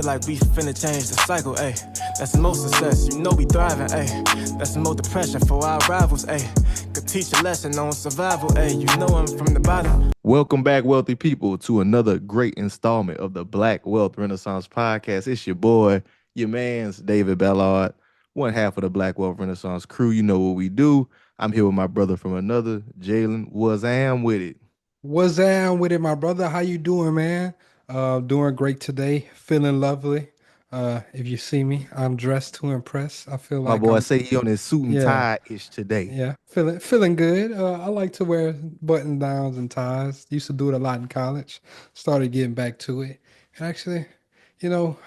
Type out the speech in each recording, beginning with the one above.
feel like we finna change the cycle, ayy. That's the most success, you know we thriving, ayy. That's the most depression for our rivals, ayy. Could teach a lesson on survival, ayy. You know I'm from the bottom. Welcome back, wealthy people, to another great installment of the Black Wealth Renaissance Podcast. It's your boy, your man's David Ballard, one half of the Black Wealth Renaissance crew. You know what we do. I'm here with my brother from another, Jalen. Was am with it. What's down with it, my brother? How you doing, man? Doing great today. Feeling lovely. If you see me, I'm dressed to impress. I feel My like boy I'm, say he on his suit and yeah, tie-ish today. yeah, feeling good. I like to wear button downs and ties. Used to do it a lot in college. Started getting back to it. And actually,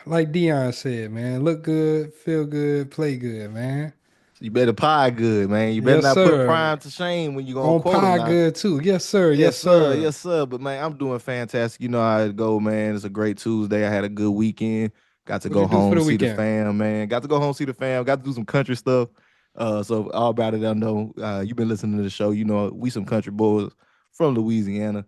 like Dion said, man, look good, feel good, play good, man. You better pie good, man. You better Yes, not put sir. prime to shame when you gonna On quote him pie now. good too. Yes, sir. Yes, Yes, sir. sir. Yes, sir. But man, I'm doing fantastic. You know how it go, man. It's a great Tuesday. I had a good weekend. Got to What'd go you do for home, the see the weekend? fam, man. Got to go home, see the fam. Got to do some country stuff. So all about it, I know. You've been listening to the show. You know, we some country boys from Louisiana.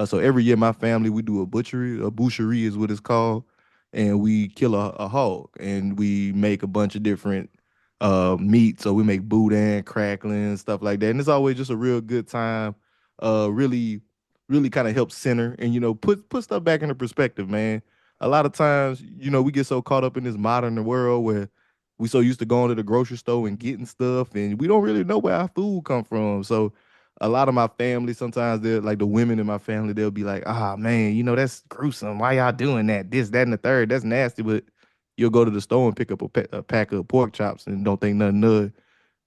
So every year, my family we do a boucherie is what it's called, and we kill a hog, and we make a bunch of different meat. So we make boudin, crackling, stuff like that, and it's always just a real good time. Really really kind of helps center and put stuff back into perspective, man. A lot of times, we get so caught up in this modern world where we so used to going to the grocery store and getting stuff, and we don't really know where our food come from. So a lot of my family, sometimes they're like the women in my family, they'll be like, ah man, that's gruesome. Why y'all doing that? This, that, and the third. That's nasty. But you'll go to the store and pick up a pack of pork chops and don't think nothing of it.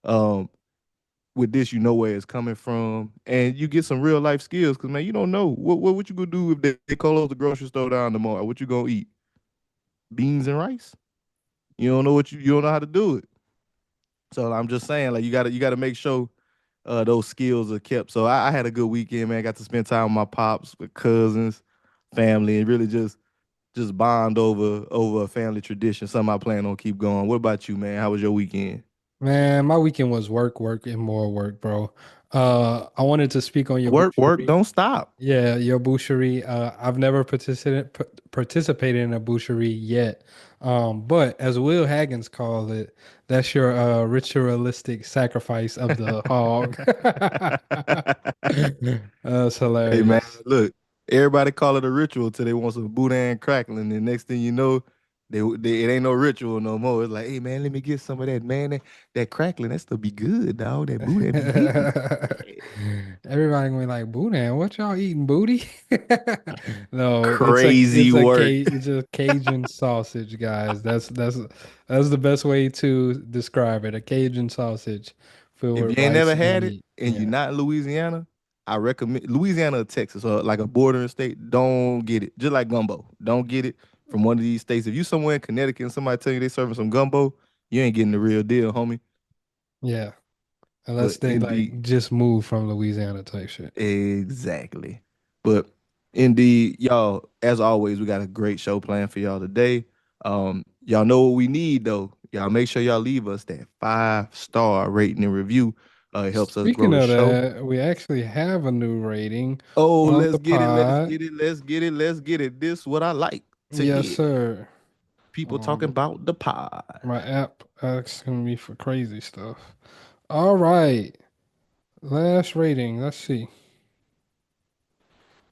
Um, with this, you know where it's coming from, and you get some real life skills. Cause man, you don't know what you gonna do if they close the grocery store down tomorrow. What you gonna eat? Beans and rice? You don't know you don't know how to do it. So I'm just saying, like you gotta make sure those skills are kept. So I had a good weekend, man. Got to spend time with my pops, with cousins, family, and really just bond over a family tradition. Something I plan on keep going. What about you, man? How was your weekend? Man, my weekend was work, and more work, bro. I wanted to speak on your Work, boucherie. don't stop. Yeah, your boucherie. I've never participated in a boucherie yet. But as Will Haggins called it, that's your ritualistic sacrifice of the hog. That's Hey man, hilarious. look, everybody call it a ritual till they want some boudin crackling. And next thing you know, it ain't no ritual no more. It's like, hey man, let me get some of that, man. That crackling, that still be good, dog. That boudin be hitting. Yeah. Everybody gonna be like, "Boudin, what y'all eating, booty?" No, Crazy work. It's a Cajun sausage, guys. That's the best way to describe it. A Cajun sausage filled If with you ain't rice never and had it meat. and you're Yeah. not in Louisiana, I recommend Louisiana or Texas or like a bordering state. Don't get it. Just like gumbo. Don't get it from one of these states. If you somewhere in Connecticut and somebody tell you they serving some gumbo, you ain't getting the real deal, homie. Yeah. Unless But they indeed, like just moved from Louisiana type shit. exactly. But indeed, y'all, as always, we got a great show planned for y'all today. Y'all know what we need though. Y'all make sure y'all leave us that 5-star rating and review. It helps us grow Speaking the of show. that, we actually have a new rating Oh, on let's the get it, let's pod. get it, let's get it, let's get it. This what I like to Yes, hear. sir. People talking Um, about the pod. my app asking me for crazy stuff. All right. Last rating. Let's see.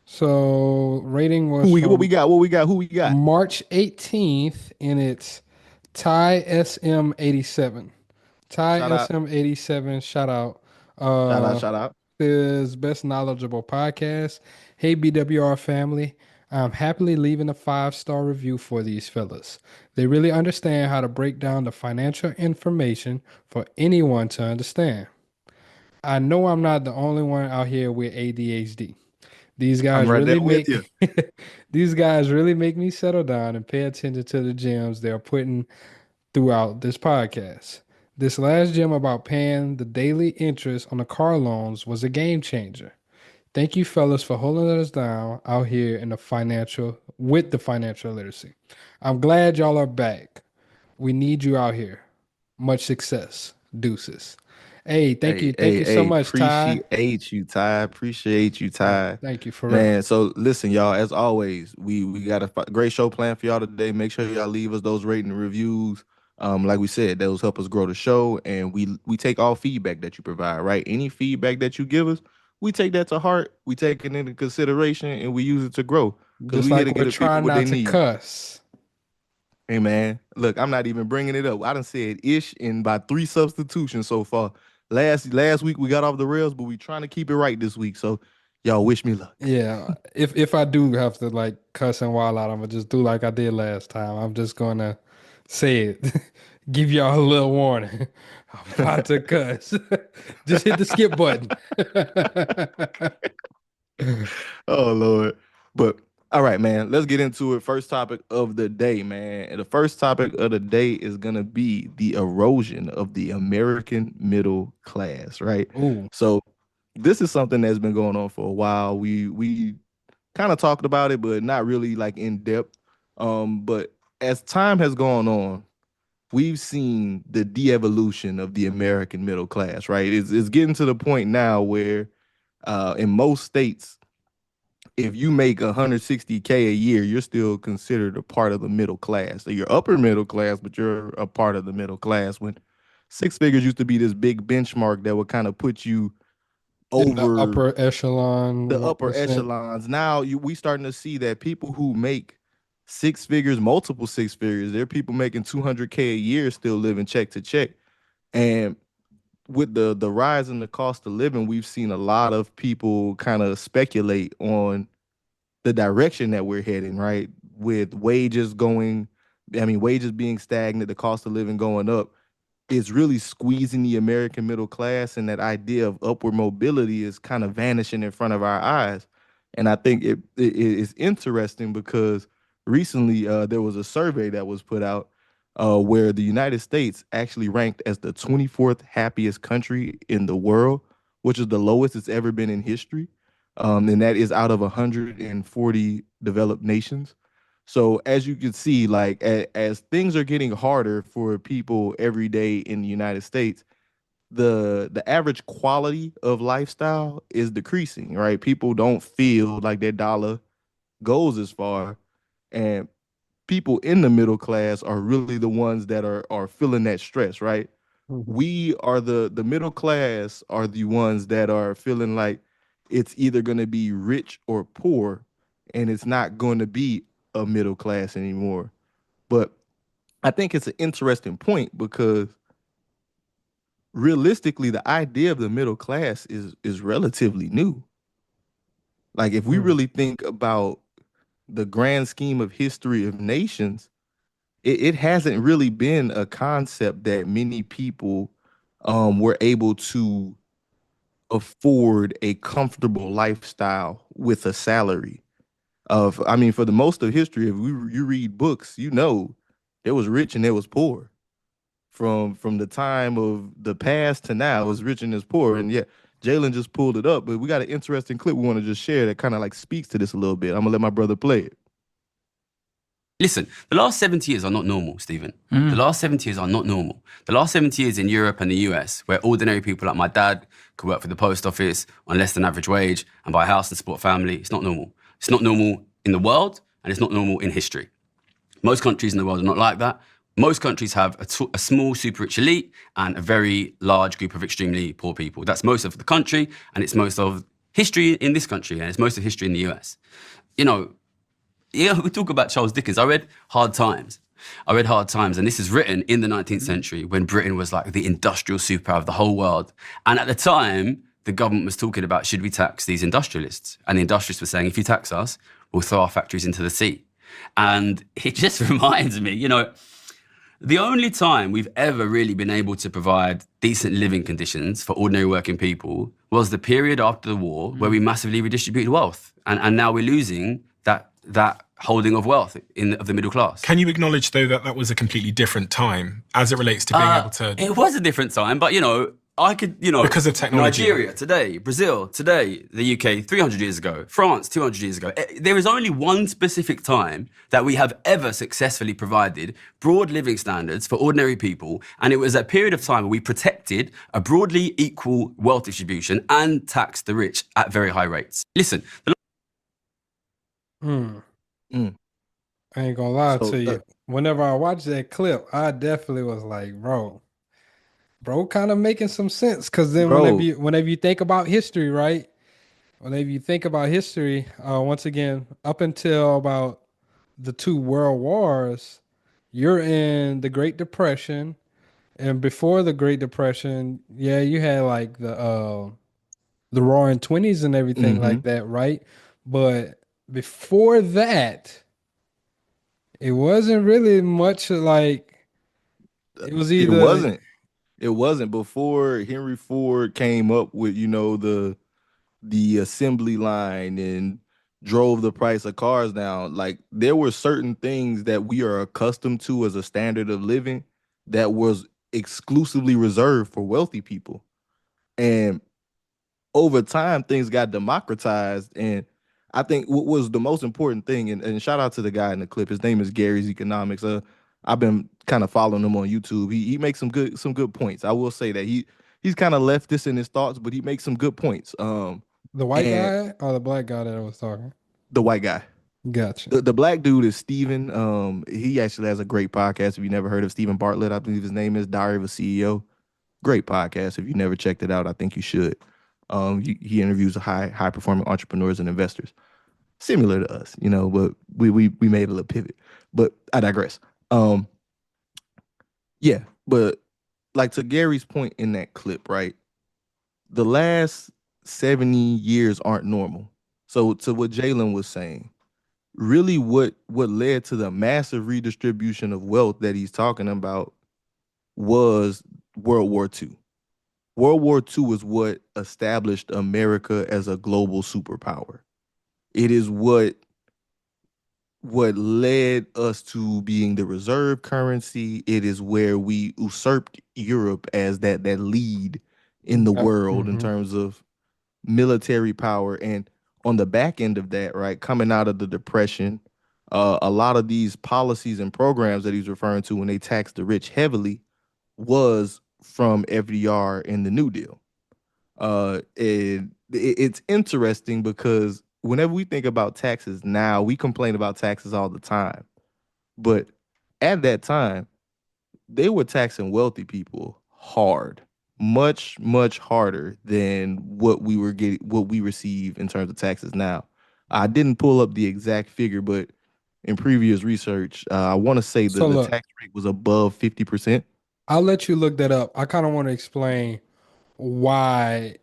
So rating Who was we what we from got? What we got? Who we got? March 18th, and it's Ty SM87. Ty Shout out, SM87, shout out. shout out, Uh shout out. is best knowledgeable podcast. Hey BWR family. I'm happily leaving a 5-star review for these fellas. They really understand how to break down the financial information for anyone to understand. I know I'm not the only one out here with ADHD. These I'm guys right there really with you. make these guys really make me settle down and pay attention to the gems they're putting throughout this podcast. This last gem about paying the daily interest on the car loans was a game changer. Thank you fellas for holding us down out here in the financial literacy. I'm glad y'all are back. We need you out here. Much success. Deuces. Hey, thank you so much, Ty. Appreciate you, Ty. Appreciate you, Ty. Thank you for real. Man, so listen, y'all. As always, we got a great show planned for y'all today. Make sure y'all leave us those rating and reviews. Like we said, those help us grow the show, and we take all feedback that you provide. Right, any feedback that you give us, we take that to heart. We take it into consideration, and we use it to grow. Because Just we here to like get we're the people trying what they not to need. cuss. Hey man, look, I'm not even bringing it up. I done said ish in by 3 substitutions so far. Last week we got off the rails, but we trying to keep it right this week. So y'all wish me luck. Yeah, if I do have to like cuss and wild out, I'm gonna just do like I did last time. I'm just gonna say it, give y'all a little warning. I'm about to cuss. Just hit the skip button. Oh Lord. But all right, man, let's get into it. First topic of the day, man. And the first topic of the day is gonna be the erosion of the American middle class, right? Ooh. So this is something that's been going on for a while. We kind of talked about it, but not really like in depth. But as time has gone on, we've seen the de-evolution of the American middle class, right? It's getting to the point now where in most states, if you make 160K a year, you're still considered a part of the middle class. So you're upper middle class, but you're a part of the middle class. When six figures used to be this big benchmark that would kind of put you In the over upper echelon, the upper 1%. echelons. Now we starting to see that people who make six figures, multiple six figures, there are people making 200K a year still living check to check. And with the rise in the cost of living, we've seen a lot of people kind of speculate on the direction that we're heading, right? With wages being stagnant, the cost of living going up, is really squeezing the American middle class, and that idea of upward mobility is kind of vanishing in front of our eyes. And I think it is interesting because recently there was a survey that was put out where the United States actually ranked as the 24th happiest country in the world, which is the lowest it's ever been in history. And that is out of 140 developed nations. So as you can see, like as things are getting harder for people every day in the United States, the average quality of lifestyle is decreasing, right? People don't feel like their dollar goes as far, and people in the middle class are really the ones that are feeling that stress, right? Mhm. We are the middle class are the ones that are feeling like it's either going to be rich or poor, and it's not going to be a middle class anymore. But I think it's an interesting point because realistically, the idea of the middle class is relatively new. Like if we Mm. really think about the grand scheme of history of nations, it hasn't really been a concept that many people were able to afford a comfortable lifestyle with a salary. I mean, for the most of history, if you read books, you know there was rich and there was poor. From the time of the past to now, it was rich and it's poor. And yeah, Jalen just pulled it up, but we got an interesting clip we want to just share that kind of like speaks to this a little bit. I'm gonna let my brother play it. Listen, the last 70 years are not normal, Stephen. The last 70 years are not normal. The last 70 years in Europe and the US, where ordinary people like my dad could work for the post office on less than average wage and buy a house and support a family, it's not normal. It's not normal in the world, and it's not normal in history. Most countries in the world are not like that. Most countries have a small super rich elite and a very large group of extremely poor people. That's most of the country, and it's most of history in this country, and it's most of history in the US. You know, yeah, we talk about Charles Dickens. I read Hard Times. And this is written in the 19th century when Britain was like the industrial superpower of the whole world. And at the time, the government was talking about, should we tax these industrialists? And the industrialists were saying, if you tax us, we'll throw our factories into the sea. And it just reminds me, you know, the only time we've ever really been able to provide decent living conditions for ordinary working people was the period after the war where we massively redistributed wealth. And now we're losing that holding of wealth of the middle class. Can you acknowledge, though, that was a completely different time as it relates to being able to... It was a different time, but, you know, I could, Because of technology. Nigeria today, Brazil today, the UK 300 years ago, France 200 years ago. There is only one specific time that we have ever successfully provided broad living standards for ordinary people, and it was a period of time where we protected a broadly equal wealth distribution and taxed the rich at very high rates. Listen, Mm. Mm. I ain't gonna lie So, to you. Whenever I watched that clip, I definitely was like, bro, kind of making some sense. Because then Bro. whenever you think about history, right? Whenever you think about history, once again, up until about the two world wars, you're in the Great Depression, and before the Great Depression, yeah, you had like the Roaring Twenties and everything like that, right? But before that, it wasn't really much like it was It either wasn't. It wasn't before Henry Ford came up with, the assembly line and drove the price of cars down. Like, there were certain things that we are accustomed to as a standard of living that was exclusively reserved for wealthy people. And over time, things got democratized. And I think what was the most important thing, and shout out to the guy in the clip. His name is Gary's Economics. I've been kind of following him on YouTube. He makes some good points. I will say that he's kind of leftist in his thoughts, but he makes some good points. the white and guy or the black guy that I was talking. the white guy. Gotcha. The black dude is Steven. He actually has a great podcast. If you never heard of Steven Bartlett, I believe his name is Diary of a CEO. Great podcast. If you never checked it out, I think you should. He interviews high performing entrepreneurs and investors, similar to us, but we made a little pivot. But I digress. Yeah, but like, to Gary's point in that clip, right? The last 70 years aren't normal. So to what Jalen was saying, really what led to the massive redistribution of wealth that he's talking about was World War II. World War II is what established America as a global superpower. It is what led us to being the reserve currency. It is where we usurped Europe as that lead in the world in terms of military power. And on the back end of that, right, coming out of the Depression, a lot of these policies and programs that he's referring to when they taxed the rich heavily was from FDR and the New Deal. It's interesting because whenever we think about taxes now, we complain about taxes all the time. But at that time, they were taxing wealthy people hard, much, much harder than what we receive in terms of taxes now. I didn't pull up the exact figure, but in previous research, I want to say that the tax rate was above 50%. I'll let you look that up. I kind of want to explain why,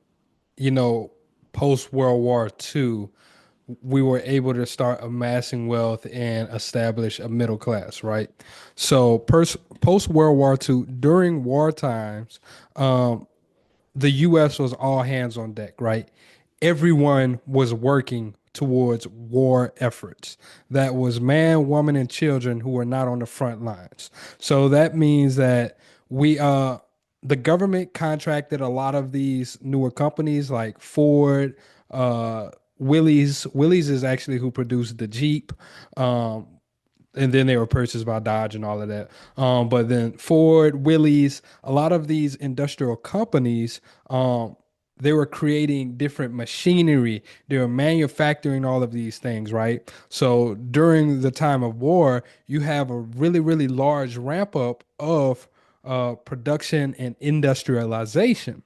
post World War II, we were able to start amassing wealth and establish a middle class, right? So post World War II, during war times, the U.S. was all hands on deck, right? Everyone was working towards war efforts. That was man, woman, and children who were not on the front lines. So that means that the government contracted a lot of these newer companies like Ford, Willys. Willys is actually who produced the Jeep. And then they were purchased by Dodge and all of that. But then Ford, Willys, a lot of these industrial companies, they were creating different machinery. They were manufacturing all of these things, right? So during the time of war, you have a really, really large ramp up of production and industrialization.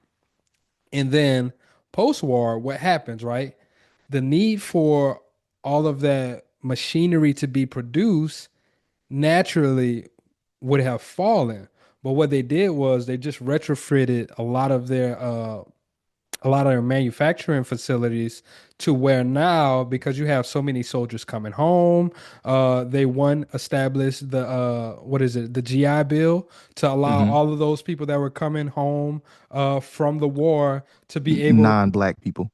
And then post-war, what happens, right? The need for all of that machinery to be produced naturally would have fallen. But what they did was they just retrofitted a lot of their manufacturing facilities to where now, because you have so many soldiers coming home, they established the GI Bill to allow all of those people that were coming home from the war to be able Non-black people.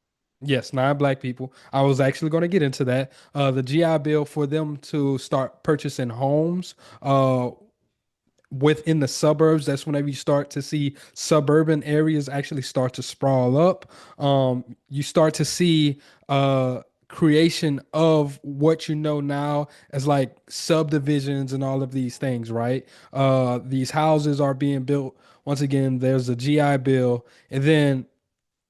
Yes, non-black people. I was actually going to get into that. The GI Bill for them to start purchasing homes within the suburbs, that's whenever you start to see suburban areas actually start to sprawl up. You start to see creation of what you know now as like subdivisions and all of these things, right? These houses are being built. Once again, there's a GI Bill, and then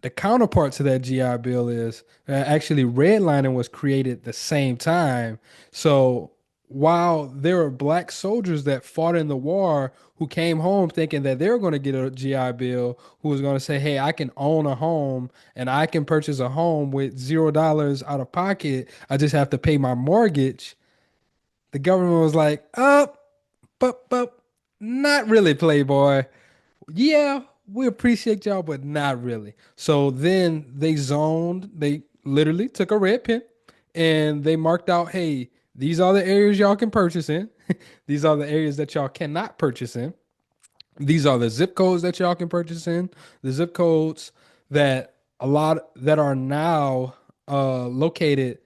the counterpart to that GI Bill is actually redlining was created the same time. So while there were black soldiers that fought in the war who came home thinking that they were going to get a GI Bill, who was going to say, "Hey, I can own a home and I can purchase a home with $0 out of pocket. I just have to pay my mortgage." The government was like, but not really, Playboy. Yeah, we appreciate y'all, but not really. So then they literally took a red pen and they marked out, hey, these are the areas y'all can purchase in. These are the areas that y'all cannot purchase in. These are the zip codes that y'all can purchase in. The zip codes that a lot that are now located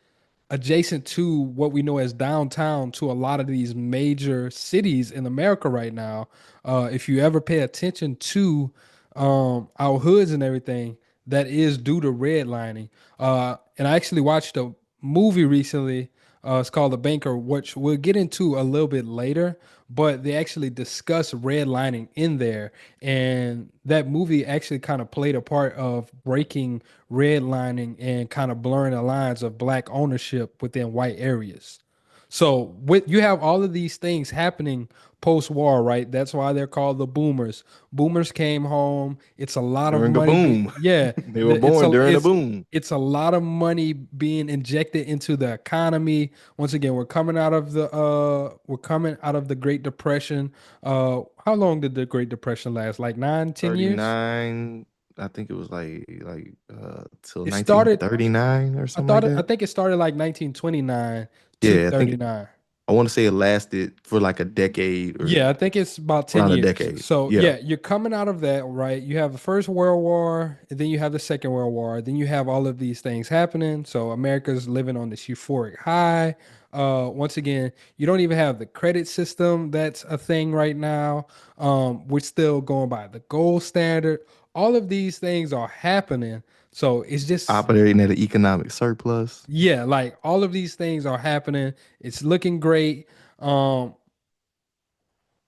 adjacent to what we know as downtown to a lot of these major cities in America right now. If you ever pay attention to our hoods and everything, that is due to redlining. And I actually watched a movie recently. It's called The Banker, which we'll get into a little bit later, but they actually discuss redlining in there. And that movie actually kind of played a part of breaking redlining and kind of blurring the lines of black ownership within white areas. So with you have all of these things happening post-war, right? That's why they're called the boomers. Boomers came home. It's a lot of During a money. boom. Yeah, They were born during a boom. it's a lot of money being injected into the economy. Once again, we're coming out of the Great Depression. How long did the Great Depression last? Like 9, 10 years? 39, I think it was till It started 1939 or something like I that. think it started like 1929 to Yeah, 39. I want to say it lasted for like a decade or Yeah, I think it's about 10 around a years. decade. So, Yeah. yeah, you're coming out of that, right? You have the First World War, and then you have the Second World War. Then you have all of these things happening. So, America's living on this euphoric high. Once again, you don't even have the credit system that's a thing right now. We're still going by the gold standard. All of these things are happening. So, it's just Operating at an economic surplus. yeah, like all of these things are happening. It's looking great. Um,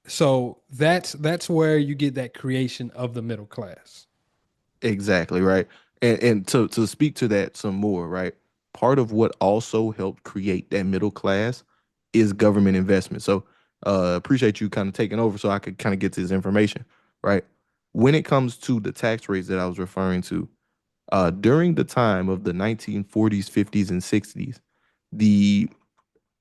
so that's where you get that creation of the middle class. Exactly, right. And to speak to that some more, right? Part of what also helped create that middle class is government investment. So appreciate you kind of taking over so I could kind of get to this information, right? When it comes to the tax rates that I was referring to, during the time of the 1940s, 50s, and 60s, the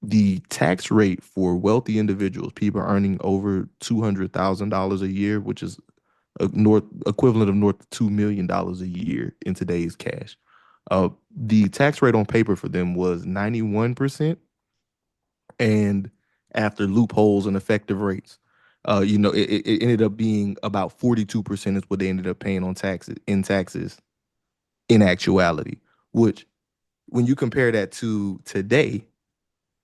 the tax rate for wealthy individuals, people earning over $200,000 a year, which is a north equivalent of north of $2 million a year in today's cash. The tax rate on paper for them was 91%, and after loopholes and effective rates, it ended up being about 42% is what they ended up paying on taxes in actuality. Which, when you compare that to today,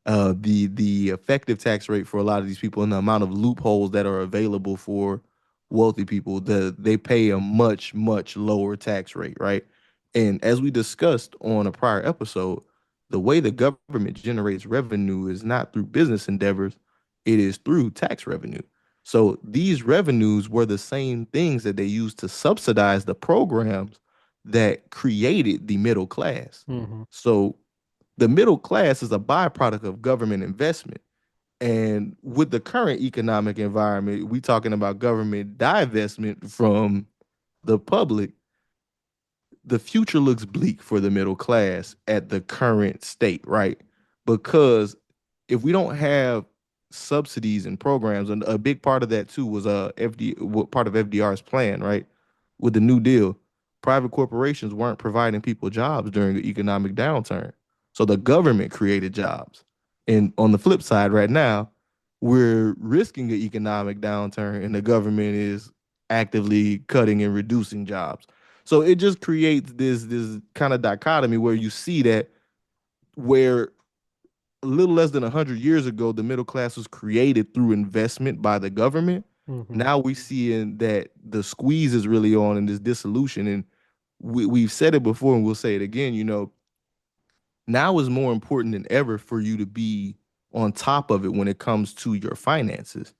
the effective tax rate for a lot of these people and the amount of loopholes that are available for wealthy people, they pay a much lower tax rate, right? And as we discussed on a prior episode, the way the government generates revenue is not through business endeavors, it is through tax revenue. So these revenues were the same things that they used to subsidize the programs that created the middle class. Mm-hmm. So the middle class is a byproduct of government investment. And with the current economic environment, we talking about government divestment from the public. The future looks bleak for the middle class at the current state, right? Because if we don't have subsidies and programs, and a big part of that too was part of FDR's plan, right? With the New Deal, private corporations weren't providing people jobs during the economic downturn. So the government created jobs. And on the flip side, right now, we're risking an economic downturn and the government is actively cutting and reducing jobs. So it just creates this kind of dichotomy where you see that where a little less than 100 years ago, the middle class was created through investment by the government. Mhm. Now we seeing that the squeeze is really on and this dissolution. And we've said it before and we'll say it again, now is more important than ever for you to be on top of it when it comes to your finances.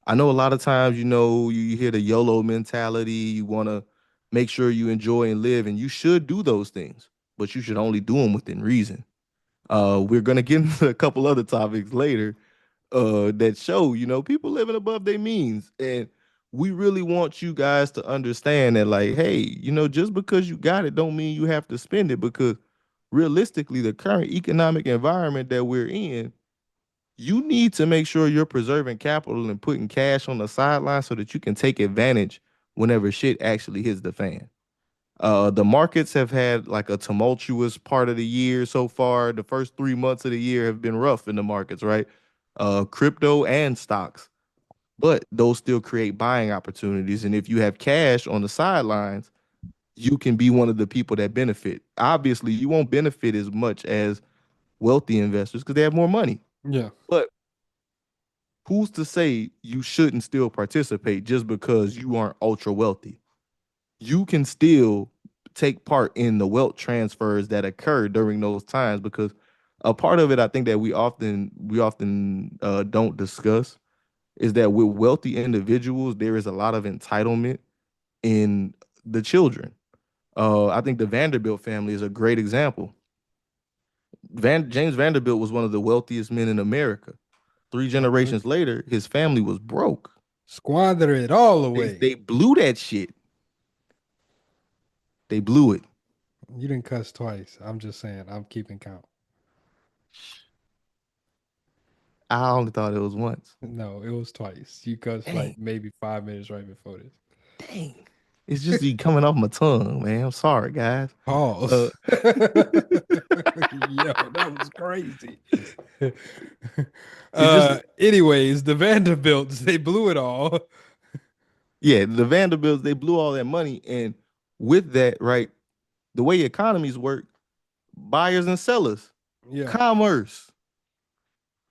I know a lot of times, you hear the YOLO mentality, you want to make sure you enjoy and live, and you should do those things, but you should only do them within reason. We're gonna get into a couple other topics later that show, people living above their means. And we really want you guys to understand that, like, hey, just because you got it don't mean you have to spend it, because realistically, the current economic environment that we're in, you need to make sure you're preserving capital and putting cash on the sideline so that you can take advantage whenever shit actually hits the fan. The markets have had like a tumultuous part of the year so far. The first 3 months of the year have been rough in the markets, right? Crypto and stocks, but those still create buying opportunities. And if you have cash on the sidelines, you can be one of the people that benefit. Obviously, you won't benefit as much as wealthy investors because they have more money. Yeah. But who's to say you shouldn't still participate just because you aren't ultra wealthy? You can still take part in the wealth transfers that occur during those times, because a part of it I think that we often don't discuss is that with wealthy individuals there is a lot of entitlement in the children. I think the Vanderbilt family is a great example. James Vanderbilt was one of the wealthiest men in America. 3 generations later, his family was broke. Squander it all They, away. they blew that shit. They blew it. You didn't cuss twice. I'm just saying. I'm keeping count. I only thought it was once. No, it was twice. You cussed Dang. like maybe 5 minutes right before this. Dang. It's just coming off my tongue, man. I'm sorry, guys. Pause. Yo, that was crazy. Anyways, the Vanderbilts, they blew it all. Yeah, the Vanderbilts, they blew all that money. And with that, right, the way economies work, buyers and sellers, Yeah. commerce,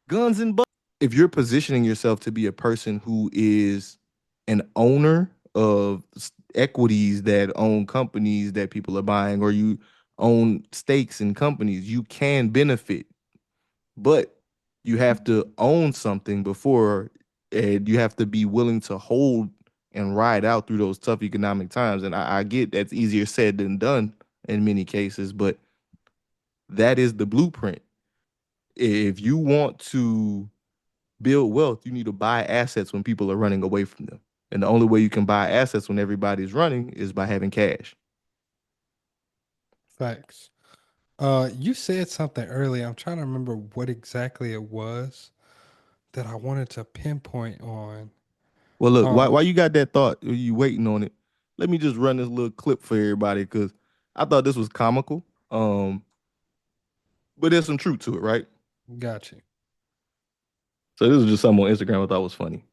guns and bullets. If you're positioning yourself to be a person who is an owner of equities that own companies that people are buying, or you own stakes in companies, you can benefit. But you have to own something before, and you have to be willing to hold and ride out through those tough economic times. And I get that's easier said than done in many cases, but that is the blueprint. If you want to build wealth, you need to buy assets when people are running away from them. And the only way you can buy assets when everybody's running is by having cash. Facts. You said something earlier. I'm trying to remember what exactly it was that I wanted to pinpoint on. Well, look, why you got that thought? You waiting on it? Let me just run this little clip for everybody, because I thought this was comical. But there's some truth to it, right? Got you. So this was just something on Instagram I thought was funny.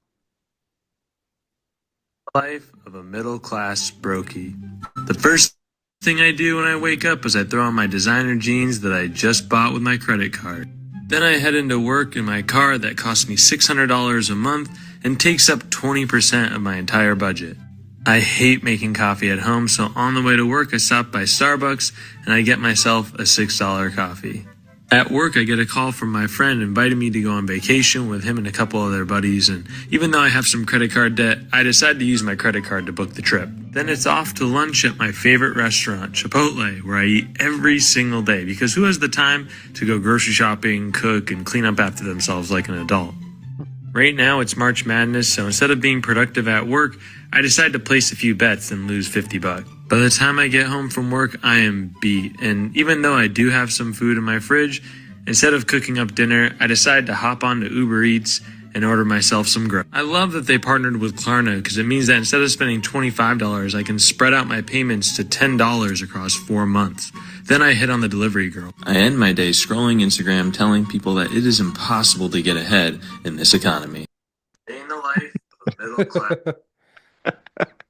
Life of a middle-class brokey. The first thing I do when I wake up is I throw on my designer jeans that I just bought with my credit card. Then I head into work in my car that costs me $600 a month and takes up 20% of my entire budget. I hate making coffee at home, so on the way to work I stop by Starbucks and I get myself a $6 coffee. At work, I get a call from my friend inviting me to go on vacation with him and a couple of their buddies, and even though I have some credit card debt, I decide to use my credit card to book the trip. Then it's off to lunch at my favorite restaurant, Chipotle, where I eat every single day, because who has the time to go grocery shopping, cook, and clean up after themselves like an adult? Right now, it's March Madness, so instead of being productive at work, I decide to place a few bets and lose $50. By the time I get home from work, I am beat, and even though I do have some food in my fridge, instead of cooking up dinner, I decide to hop onto Uber Eats and order myself some grub. I love that they partnered with Klarna, because it means that instead of spending $25, I can spread out my payments to $10 across 4 months. Then I hit on the delivery girl. I end my day scrolling Instagram, telling people that it is impossible to get ahead in this economy. Day in the life of a middle class.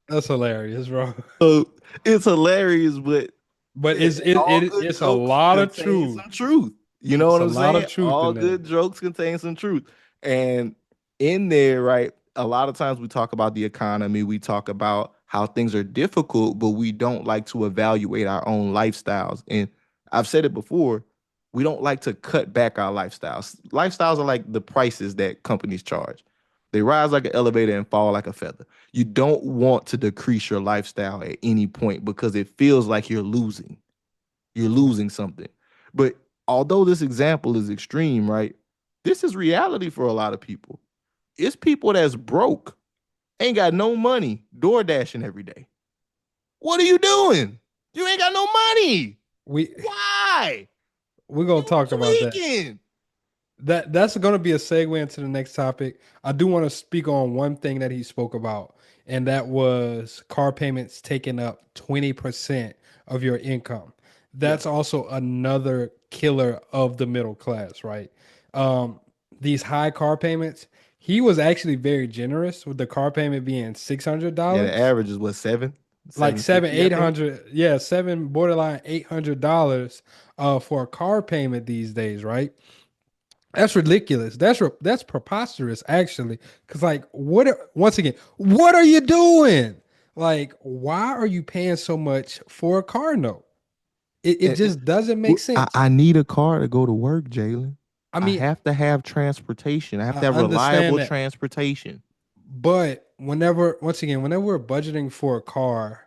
That's hilarious, bro. So it's hilarious, but it's a lot of truth. Some truth. You know what I'm saying? A lot of truth. All in good that. jokes contain some truth. And in there, right, a lot of times we talk about the economy, we talk about how things are difficult, but we don't like to evaluate our own lifestyles. And I've said it before, we don't like to cut back our lifestyles. Lifestyles are like the prices that companies charge. They rise like an elevator and fall like a feather. You don't want to decrease your lifestyle at any point because it feels like you're losing. You're losing something. But although this example is extreme, right? This is reality for a lot of people. It's people that's broke, ain't got no money, door dashing every day. What are you doing? You ain't got no money. Why? We're gonna talk about tweaking. That's gonna be a segue into the next topic. I do want to speak on one thing that he spoke about, and that was car payments taking up 20% of your income. That's also another killer of the middle class, right? These high car payments. He was actually very generous with the car payment being $600. Yeah, the average is what, $700? Like $800, yeah, borderline $800 for a car payment these days, right? That's ridiculous. That's preposterous, actually. Because like, once again, what are you doing? Like, why are you paying so much for a car note? It just doesn't make sense. I need a car to go to work, Jalen. I mean, I have to have transportation. I have to have reliable transportation. But whenever we're budgeting for a car,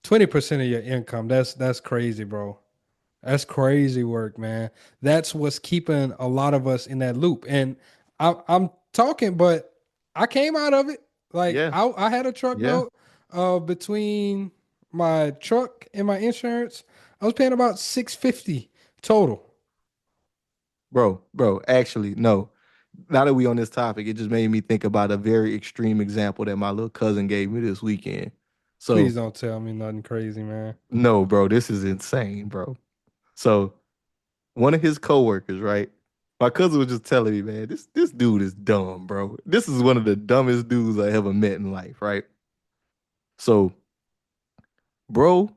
20% of your income, that's crazy, bro. That's crazy work, man. That's what's keeping a lot of us in that loop. And I'm talking, but I came out of it. Like I had a truck note between my truck and my insurance. I was paying about $650 total. Bro, actually, no. Now that we on this topic, it just made me think about a very extreme example that my little cousin gave me this weekend. So please don't tell me nothing crazy, man. No, bro, this is insane, bro. So one of his coworkers, right? My cousin was just telling me, man, this dude is dumb, bro. This is one of the dumbest dudes I ever met in life, right? So, bro,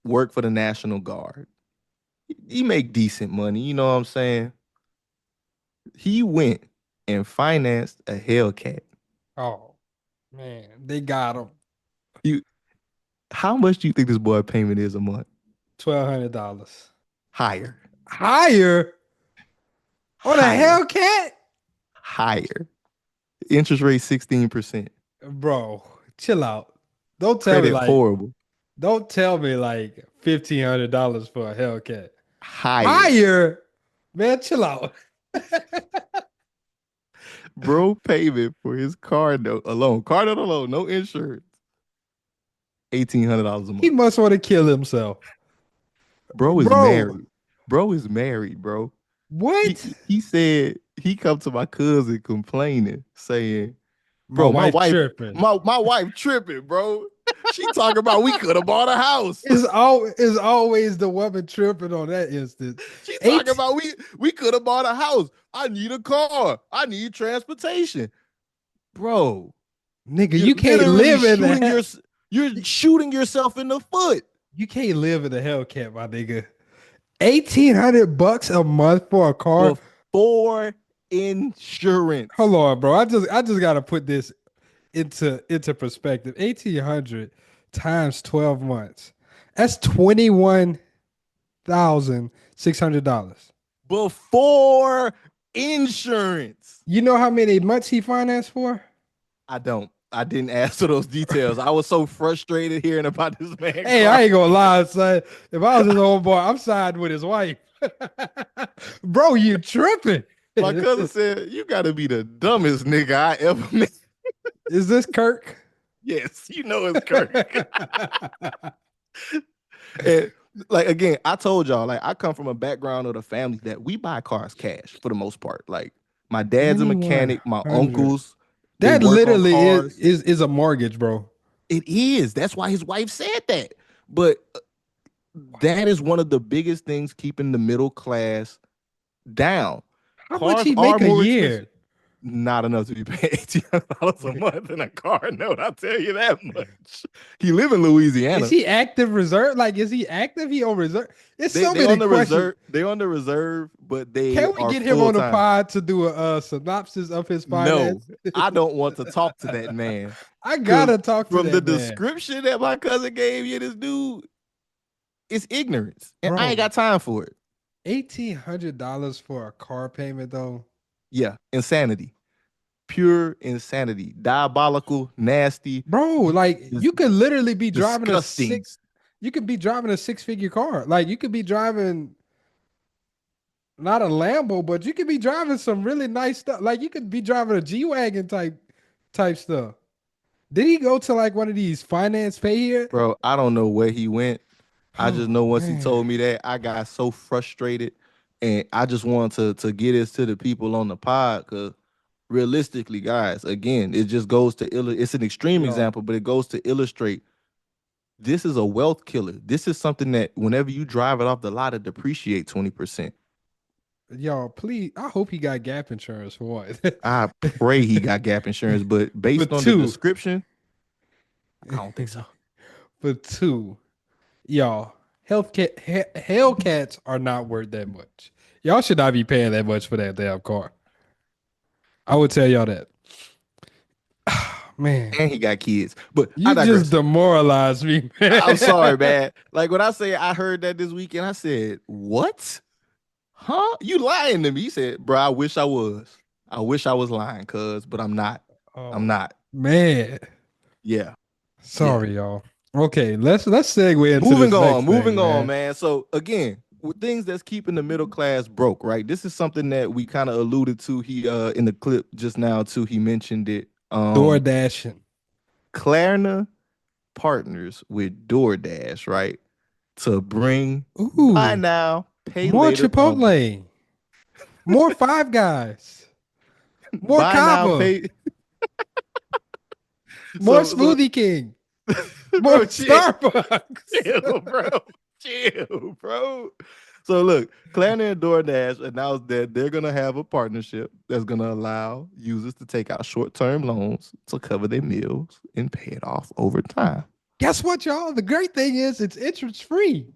worked for the National Guard. He make decent money, you know what I'm saying? He went and financed a Hellcat. Oh, man, they got him. How much do you think this boy payment is a month? $1,200. Higher. On a Hellcat? Higher. Interest rate 16%. Bro, chill out. Don't tell me like horrible. Don't tell me like $1,500 for a Hellcat. Higher. Man, chill out. Bro, payment for his car note alone, no insurance, $1,800 a month. He must want to kill himself. Bro is married. Bro. What? He said he come to my cousin complaining, saying, "Bro, my wife tripping. My wife tripping, bro. She talking about we could have bought a house." It's always the woman tripping on that instance. She talking about we could have bought a house. I need a car. I need transportation, bro. Nigga, you can't live in that. You're shooting yourself in the foot. You can't live in a Hellcat, my nigga. $1,800 a month for a car for insurance. Hold on, bro. I just gotta put this into perspective. 1,800 times 12 months. That's $21,600 before insurance. You know how many months he financed for? I don't. I didn't ask for those details. I was so frustrated hearing about this man. Hey, I ain't gonna lie, son. If I was his old boy, I'm siding with his wife. Bro, you tripping. My cousin said, you gotta be the dumbest nigga I ever met. Is this Kirk? Yes, you know it's Kirk. And like, again, I told y'all, like, I come from a background of the family that we buy cars cash for the most part. Like, my dad's a mechanic, my uncles. That literally is a mortgage, bro. It is. That's why his wife said that. But that is one of the biggest things keeping the middle class down. How much he make a year? not enough to be paying $1,800 a month in a car note. I'll tell you that much. He live in Louisiana. Is he active reserve? Like, is he active? He on reserve? It's They so many on the questions. reserve. They on the reserve, but they Can we are get him on the full-time. pod to do a synopsis of his No, finance? I don't want to talk to that man. I gotta talk to From the that man. description that my cousin gave you, this dude, it's ignorance, and Bro. I ain't got time for it. $1,800 for a car payment, though. Yeah, insanity, pure insanity, diabolical, nasty, Bro, like you could literally be driving disgusting. you could be driving a six-figure car. Like you could be driving not a Lambo, but you could be driving some really nice stuff. Like you could be driving a G-Wagon type stuff. Did he go to like one of these finance pay here? Bro, I don't know where he went. I just know once man. he told me that, I got so frustrated, and I just wanted to get this to the people on the pod, because realistically, guys, again, it just goes to it's an extreme example, but it goes to illustrate this is a wealth killer. This is something that whenever you drive it off the lot, it depreciate 20%. Y'all, please. I hope he got gap insurance for one. I pray he got gap insurance, but based on the description, I don't think so. For two, y'all, Hellcats are not worth that much. Y'all should not be paying that much for that damn car. I would tell y'all that. Man, and he got kids, but you just demoralized me, man. I'm sorry, man. Like when I say I heard that this weekend, I said, "What? Huh? You lying to me?" He said, "Bro, I wish I was. I wish I was lying, but I'm not. I'm not." Man. Yeah. Sorry, y'all. Okay, let's segue into moving on, man. So again, with things that's keeping the middle class broke, right? This is something that we kind of alluded to. He in the clip just now too. He mentioned it. DoorDashing. Klarna partners with DoorDash, right? To bring buy now, pay more later. Chipotle, more Five Guys, more buy Cava, now, pay... more Smoothie King, more Starbucks. Chill, bro. So look, Klarna and DoorDash announced that they're gonna have a partnership that's gonna allow users to take out short-term loans to cover their meals and pay it off over time. Guess what, y'all? The great thing is it's interest-free.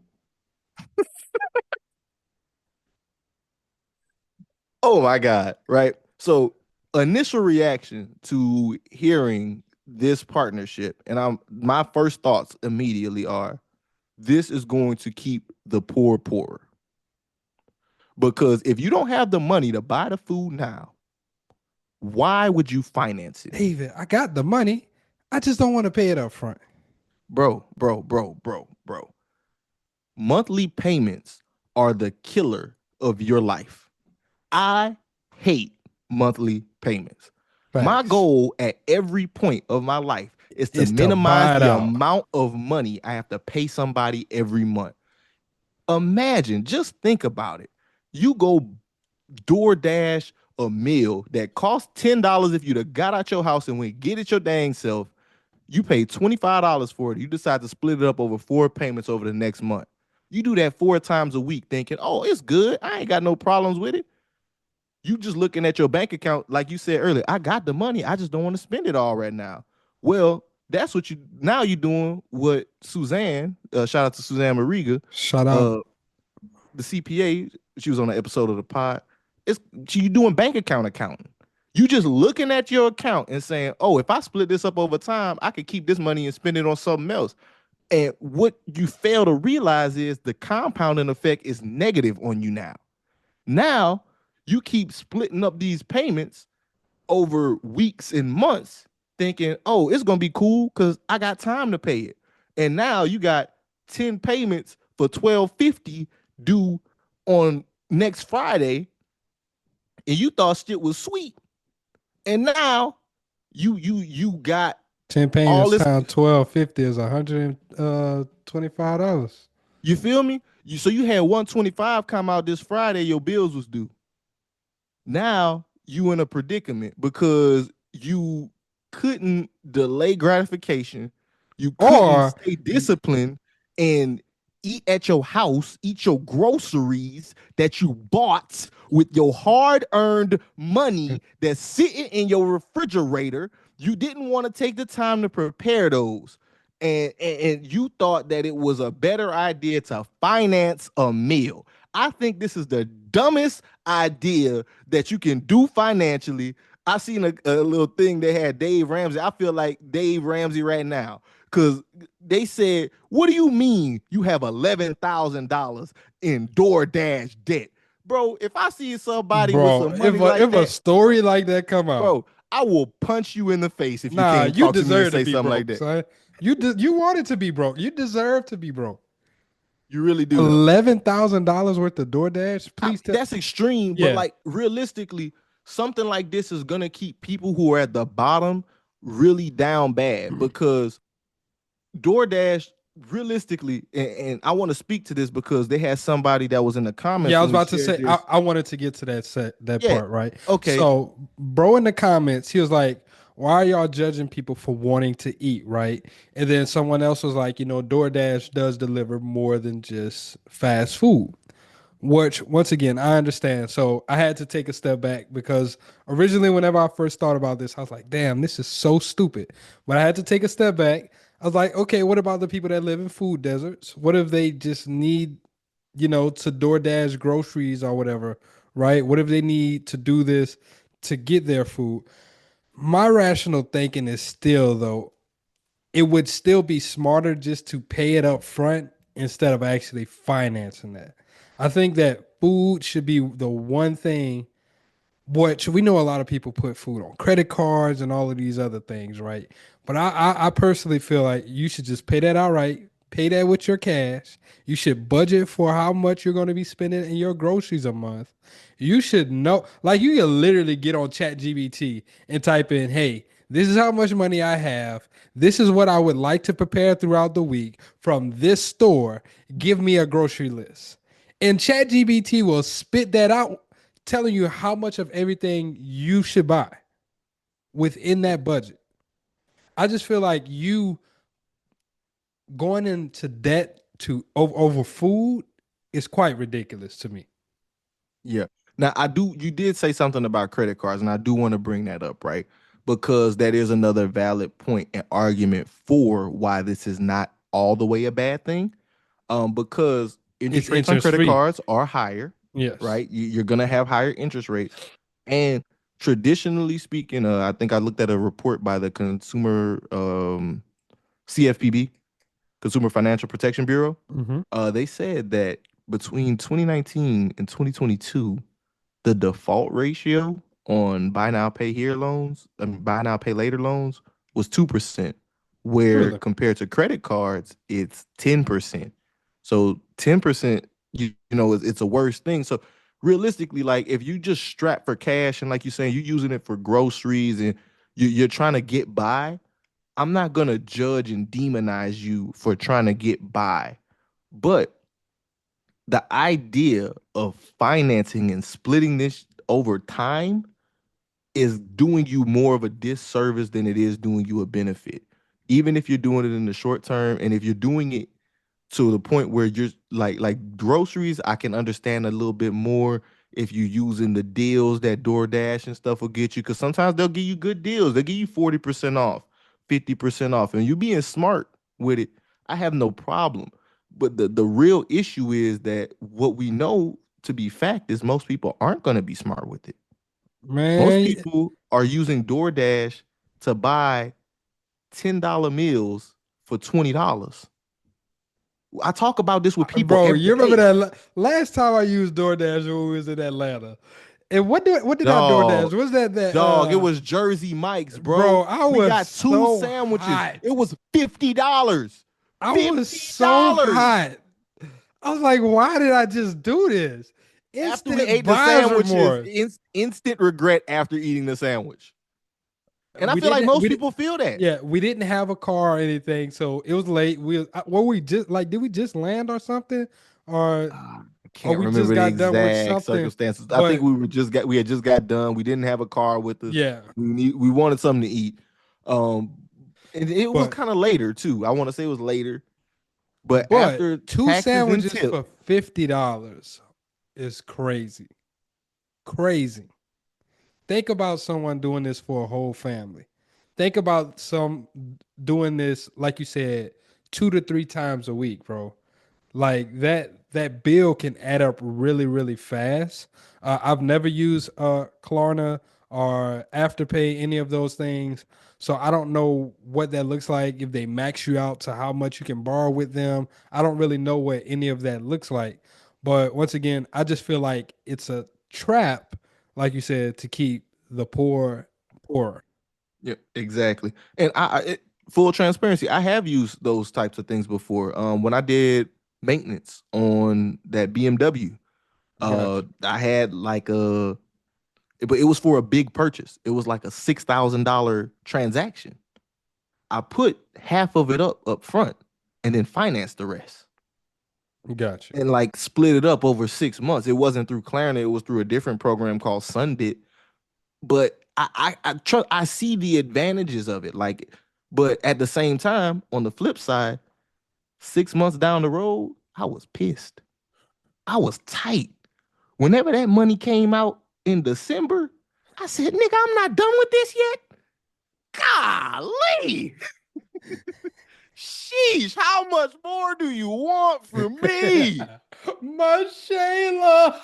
Oh my God, right? So initial reaction to hearing this partnership, and my first thoughts immediately are, this is going to keep the poor poorer. Because if you don't have the money to buy the food now, why would you finance it? David, I got the money. I just don't want to pay it up front. Bro. Monthly payments are the killer of your life. I hate monthly payments. Facts. My goal at every point of my life is to minimize the amount of money I have to pay somebody every month. Imagine, just think about it. You go DoorDash a meal that costs $10 if you'd have got out your house and went get it your dang self. You pay $25 for it. You decide to split it up over 4 payments over the next month. You do that 4 times a week thinking, oh, it's good. I ain't got no problems with it. You just looking at your bank account, like you said earlier, I got the money. I just don't want to spend it all right now. Well, that's what you're doing what Suzanne, shout out to Suzanne Mariga. Shout out. The CPA, she was on an episode of the pod. You doing bank account accounting. You just looking at your account and saying, oh, if I split this up over time, I could keep this money and spend it on something else. And what you fail to realize is the compounding effect is negative on you now. Now, you keep splitting up these payments over weeks and months thinking, oh, it's going to be cool because I got time to pay it. And now you got 10 payments for $1,250 due on next Friday, and you thought shit was sweet. And now you got 10 payments times $1,250 is $125. You feel me? So you had $125 come out this Friday, your bills was due. Now you in a predicament because you couldn't delay gratification. You couldn't stay disciplined, and eat at your house, eat your groceries that you bought with your hard-earned money that's sitting in your refrigerator. You didn't want to take the time to prepare those. And you thought that it was a better idea to finance a meal. I think this is the dumbest idea that you can do financially. I seen a little thing they had Dave Ramsey. I feel like Dave Ramsey right now. Because they said, what do you mean you have $11,000 in DoorDash debt? Bro, if I see somebody with some money if a story like that come out, bro, I will punch you in the face if you nah, can't you talk to me and deserve say to be something broke, like that. son. You wanted to be broke. You deserve to be broke. You really do. $11,000 worth of DoorDash. Please tell. That's extreme, but like realistically, something like this is gonna keep people who are at the bottom really down bad because DoorDash, realistically, and I want to speak to this because they had somebody that was in the comments. Yeah, I was about to say I wanted to get to that part, right? Okay. So, bro, in the comments, he was like, "Why are y'all judging people for wanting to eat, right?" And then someone else was like, DoorDash does deliver more than just fast food. Which, once again, I understand. So I had to take a step back because originally, whenever I first thought about this, I was like, damn, this is so stupid. But I had to take a step back. I was like, okay, what about the people that live in food deserts? What if they just need, to DoorDash groceries or whatever, right? What if they need to do this to get their food? My rational thinking is still, though, it would still be smarter just to pay it up front instead of actually financing that. I think that food should be the one thing, which we know a lot of people put food on credit cards and all of these other things, right? But I personally feel like you should just pay that outright, pay that with your cash. You should budget for how much you're going to be spending in your groceries a month. You should know, like you can literally get on ChatGPT and type in, hey, this is how much money I have. This is what I would like to prepare throughout the week from this store. Give me a grocery list. And ChatGPT will spit that out, telling you how much of everything you should buy within that budget. I just feel like you going into debt to over food is quite ridiculous to me. Yeah. Now you did say something about credit cards, and I do want to bring that up, right? Because that is another valid point and argument for why this is not all the way a bad thing. Because interest rates on credit cards are higher. Yes. Right. You're gonna have higher interest rates. And traditionally speaking, I think I looked at a report by the consumer CFPB, Consumer Financial Protection Bureau. Mm-hmm. They said that between 2019 and 2022, the default ratio on buy now, pay here loans, buy now, pay later loans was 2%, where compared to credit cards, it's 10%. So 10%, it's a worse thing. So realistically, like if you just strap for cash and like you're saying, you're using it for groceries and you're trying to get by, I'm not going to judge and demonize you for trying to get by. But the idea of financing and splitting this over time is doing you more of a disservice than it is doing you a benefit. Even if you're doing it in the short term, and if you're doing it to the point where you're like groceries, I can understand a little bit more if you're using the deals that DoorDash and stuff will get you, because sometimes they'll give you good deals. They'll give you 40% off, 50% off, and you being smart with it, I have no problem. But the real issue is that what we know to be fact is most people aren't going to be smart with it. Man, most people are using DoorDash to buy $10 meals for $20. I talk about this with people. Bro, you remember that last time I used DoorDash when we was in Atlanta? And what did I DoorDash? Was that dog? It was Jersey Mike's, bro. We got two sandwiches. Hot. It was $50. I was so hot. I was like, why did I just do this? After we ate the sandwiches, instant regret after eating the sandwich. And I feel like most people feel that. Yeah, we didn't have a car or anything, so it was late. Did we just land or something? Or I can't remember the exact circumstances. I think we had just got done. We didn't have a car with us. Yeah. We wanted something to eat. And it was kind of later too. I want to say it was later. But after two taxes and sandwiches tip, for $50 is crazy. Crazy. Think about someone doing this for a whole family. Think about some doing this, like you said, 2 to 3 times a week, bro. Like that bill can add up really, really fast. I've never used Klarna or Afterpay, any of those things. So I don't know what that looks like, if they max you out to how much you can borrow with them. I don't really know what any of that looks like. But once again, I just feel like it's a trap, like you said, to keep the poor poorer. yeah, exactly. And full transparency, I have used those types of things before. When I did maintenance on that BMW, Gotcha. I had like but it was for a big purchase. It was like a $6,000 transaction. I put half of it up front and then financed the rest Gotcha. and like split it up over 6 months. It wasn't through Klarna, it was through a different program called Sunbit. But I see the advantages of it. Like, but at the same time, on the flip side, 6 months down the road, I was pissed. I was tight. Whenever that money came out in December, I said, nigga, I'm not done with this yet. Golly. Sheesh, how much more do you want from me? My Shayla.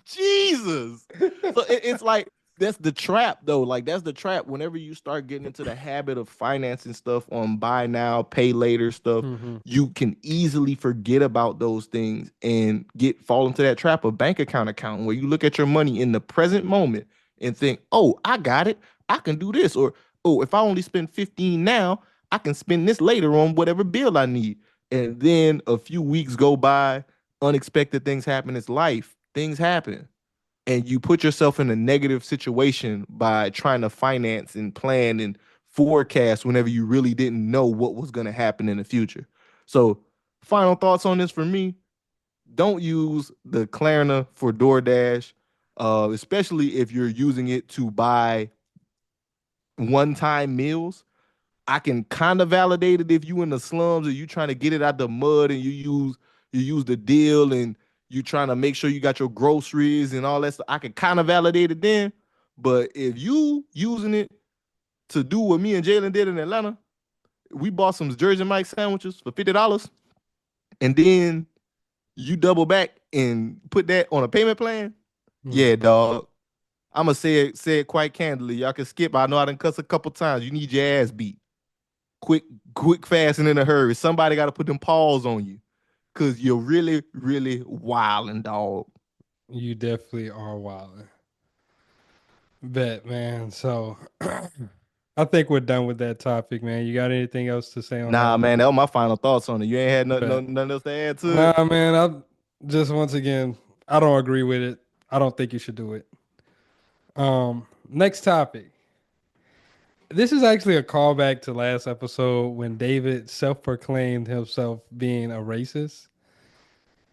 Jesus. So it's like that's the trap though. Like that's the trap. Whenever you start getting into the habit of financing stuff on buy now, pay later stuff, you can easily forget about those things and fall into that trap of bank account where you look at your money in the present moment and think, oh, I got it. I can do this. Or, oh, if I only spend 15 now, I can spend this later on whatever bill I need. And then a few weeks go by, unexpected things happen. It's life. Things happen. And you put yourself in a negative situation by trying to finance and plan and forecast whenever you really didn't know what was going to happen in the future. So, final thoughts on this for me: don't use the Klarna for DoorDash, especially if you're using it to buy one-time meals. I can kind of validate it if you in the slums or you trying to get it out the mud and you use the deal and you trying to make sure you got your groceries and all that stuff. I can kind of validate it then. But if you using it to do what me and Jalen did in Atlanta, we bought some Jersey Mike sandwiches for $50, and then you double back and put that on a payment plan. Yeah, dog. I'm gonna say it quite candidly. Y'all can skip. I know I done cuss a couple times. You need your ass beat. Quick, fast, and in a hurry. Somebody got to put them paws on you because you're really, really wilding, dog. You definitely are wilding. Bet, man. So I think we're done with that topic, man. You got anything else to say on that? Nah, man, that was my final thoughts on it. You ain't had nothing else to add to it? Nah, man. I just once again, I don't agree with it. I don't think you should do it. Next topic. This is actually a callback to last episode when David self-proclaimed himself being a racist.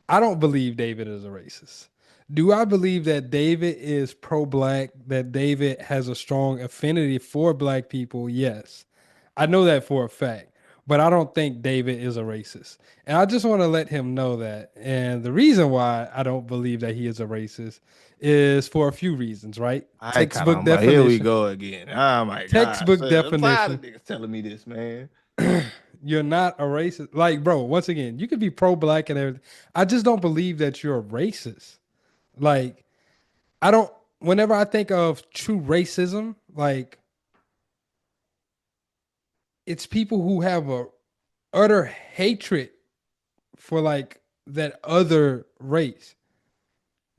I don't believe David is a racist. Do I believe that David is pro-black, that David has a strong affinity for black people? Yes. I know that for a fact, but I don't think David is a racist. And I just want to let him know that. And the reason why I don't believe that he is a racist is for a few reasons, right? Textbook definition. Here we go again. Oh my god. Textbook definition. I'm tired of niggas telling me this, man. You're not a racist. Like, bro, once again, you could be pro-black and everything. I just don't believe that you're a racist. Like, whenever I think of true racism, like, it's people who have a utter hatred for like that other race.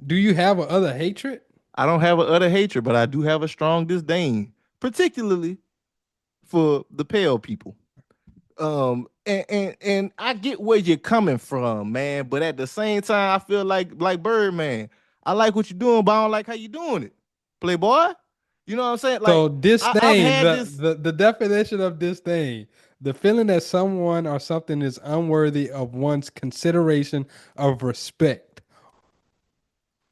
Do you have a other hatred? I don't have an utter hatred, but I do have a strong disdain, particularly for the pale people. And I get where you're coming from, man. But at the same time, I feel like Birdman. I like what you're doing, but I don't like how you're doing it, Playboy. You know what I'm saying? Like, so disdain, this... the definition of disdain, the feeling that someone or something is unworthy of one's consideration of respect.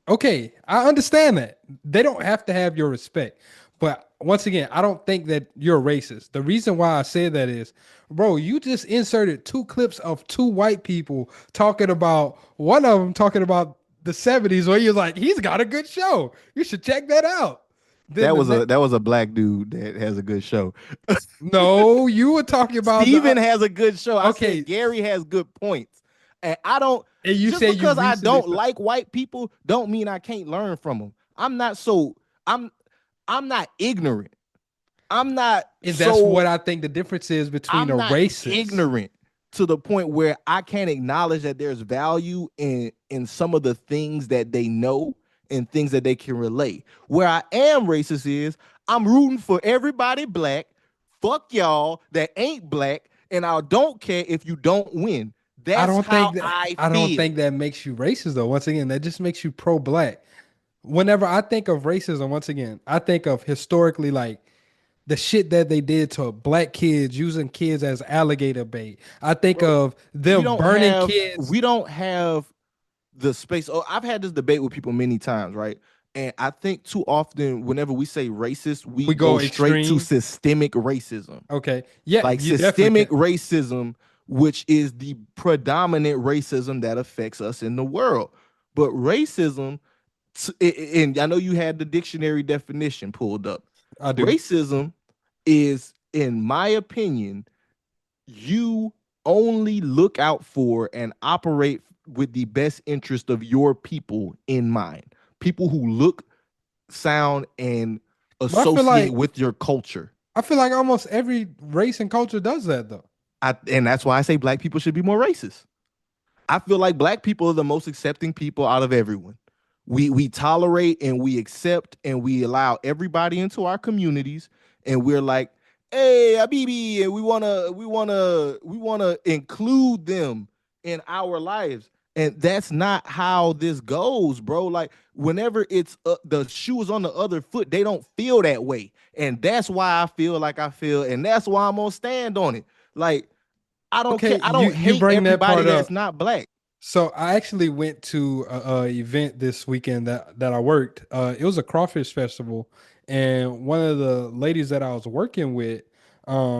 Okay, I understand that. They don't have to have your respect. But once again, I don't think that you're racist. The reason why I said that is, bro, you just inserted 2 clips of 2 white people talking about, one of them talking about the 70s, where you're like, he's got a good show. You should check that out. Then That was a black dude that has a good show. no, you were talking about Steven has a good show. I Okay. said Gary has good points. And I don't And you just said because you I recently don't like white people don't mean I can't learn from them. I'm not ignorant. I'm not And that's what I think the difference is between I'm a not racist. ignorant to the point where I can't acknowledge that there's value in some of the things that they know and things that they can relate. Where I am racist is I'm rooting for everybody black. Fuck y'all that ain't black, and I don't care if you don't win. That's I don't how think that I I don't feel. think that makes you racist though. Once again, that just makes you pro-black. Whenever I think of racism, once again, I think of historically like the shit that they did to black kids, using kids as alligator bait. I think of them burning kids. We don't have the space. Oh, I've had this debate with people many times, right? And I think too often, whenever we say racist, we go go straight to extreme. systemic racism. Okay. Yeah. Like you systemic definitely racism, which is the predominant racism that affects us in the world. But racism, and I know you had the dictionary definition pulled up. I do. Racism is, in my opinion, you only look out for and operate with the best interest of your people in mind. People who look, sound, and associate like- with your culture. I feel like almost every race and culture does that though. And that's why I say black people should be more racist. I feel like black people are the most accepting people out of everyone. We tolerate and we accept and we allow everybody into our communities, and we're like, hey, Habibi, and we wanna include them in our lives. And that's not how this goes, bro. Like whenever it's the shoe is on the other foot, they don't feel that way. And that's why I feel like I feel, and that's why I'm gonna stand on it. Like I don't care. I don't hate bring that everybody part that's up. not black. So I actually went to a event this weekend that I worked. It was a crawfish festival, and one of the ladies that I was working with,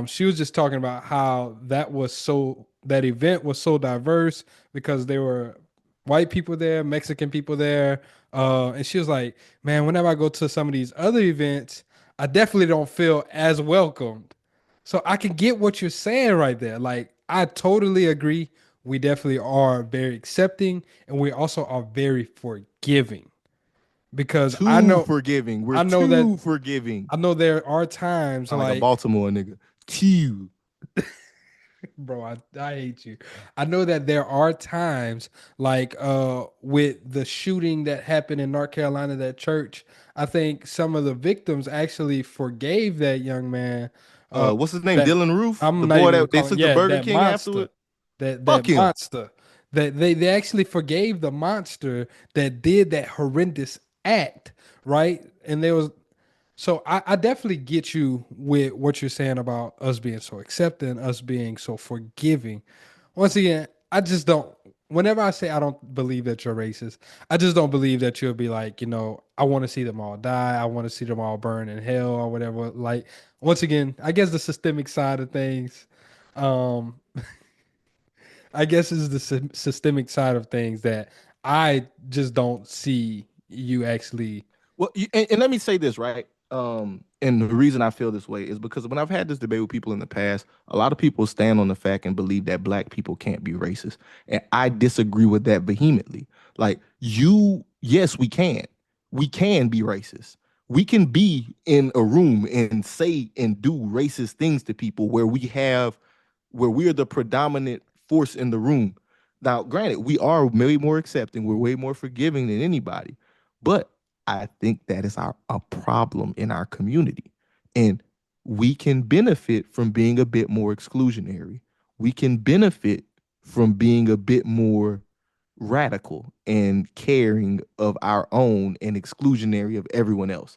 she was just talking about how that event was so diverse because there were white people there, Mexican people there, and she was like, "Man, whenever I go to some of these other events, I definitely don't feel as welcomed." So I can get what you're saying right there. Like I totally agree. We definitely are very accepting, and we also are very forgiving. Because I know forgiving. We're forgiving. I know there are times like a Baltimore nigga. Too. Bro, I hate you. I know that there are times like with the shooting that happened in North Carolina, that church. I think some of the victims actually forgave that young man. What's his name? Dylan Roof. I'm the not boy even that they calling- took yeah, the Burger that King monster. afterward. That Fuck him. monster. That they actually forgave the monster that did that horrendous act, right? And there was so I definitely get you with what you're saying about us being so accepting, us being so forgiving. Once again, I just don't. Whenever I say I don't believe that you're racist, I just don't believe that you'll be like, I want to see them all die. I want to see them all burn in hell or whatever. Like, once again, I guess the systemic side of things, I guess is the systemic side of things that I just don't see you actually. Well, and let me say this, right? And the reason I feel this way is because when I've had this debate with people in the past, a lot of people stand on the fact and believe that black people can't be racist. And I disagree with that vehemently. Like yes, we can. We can be racist. We can be in a room and say and do racist things to people where we're the predominant force in the room. Now, granted, we are way more accepting. We're way more forgiving than anybody. But I think that is a problem in our community. And we can benefit from being a bit more exclusionary. We can benefit from being a bit more radical and caring of our own and exclusionary of everyone else.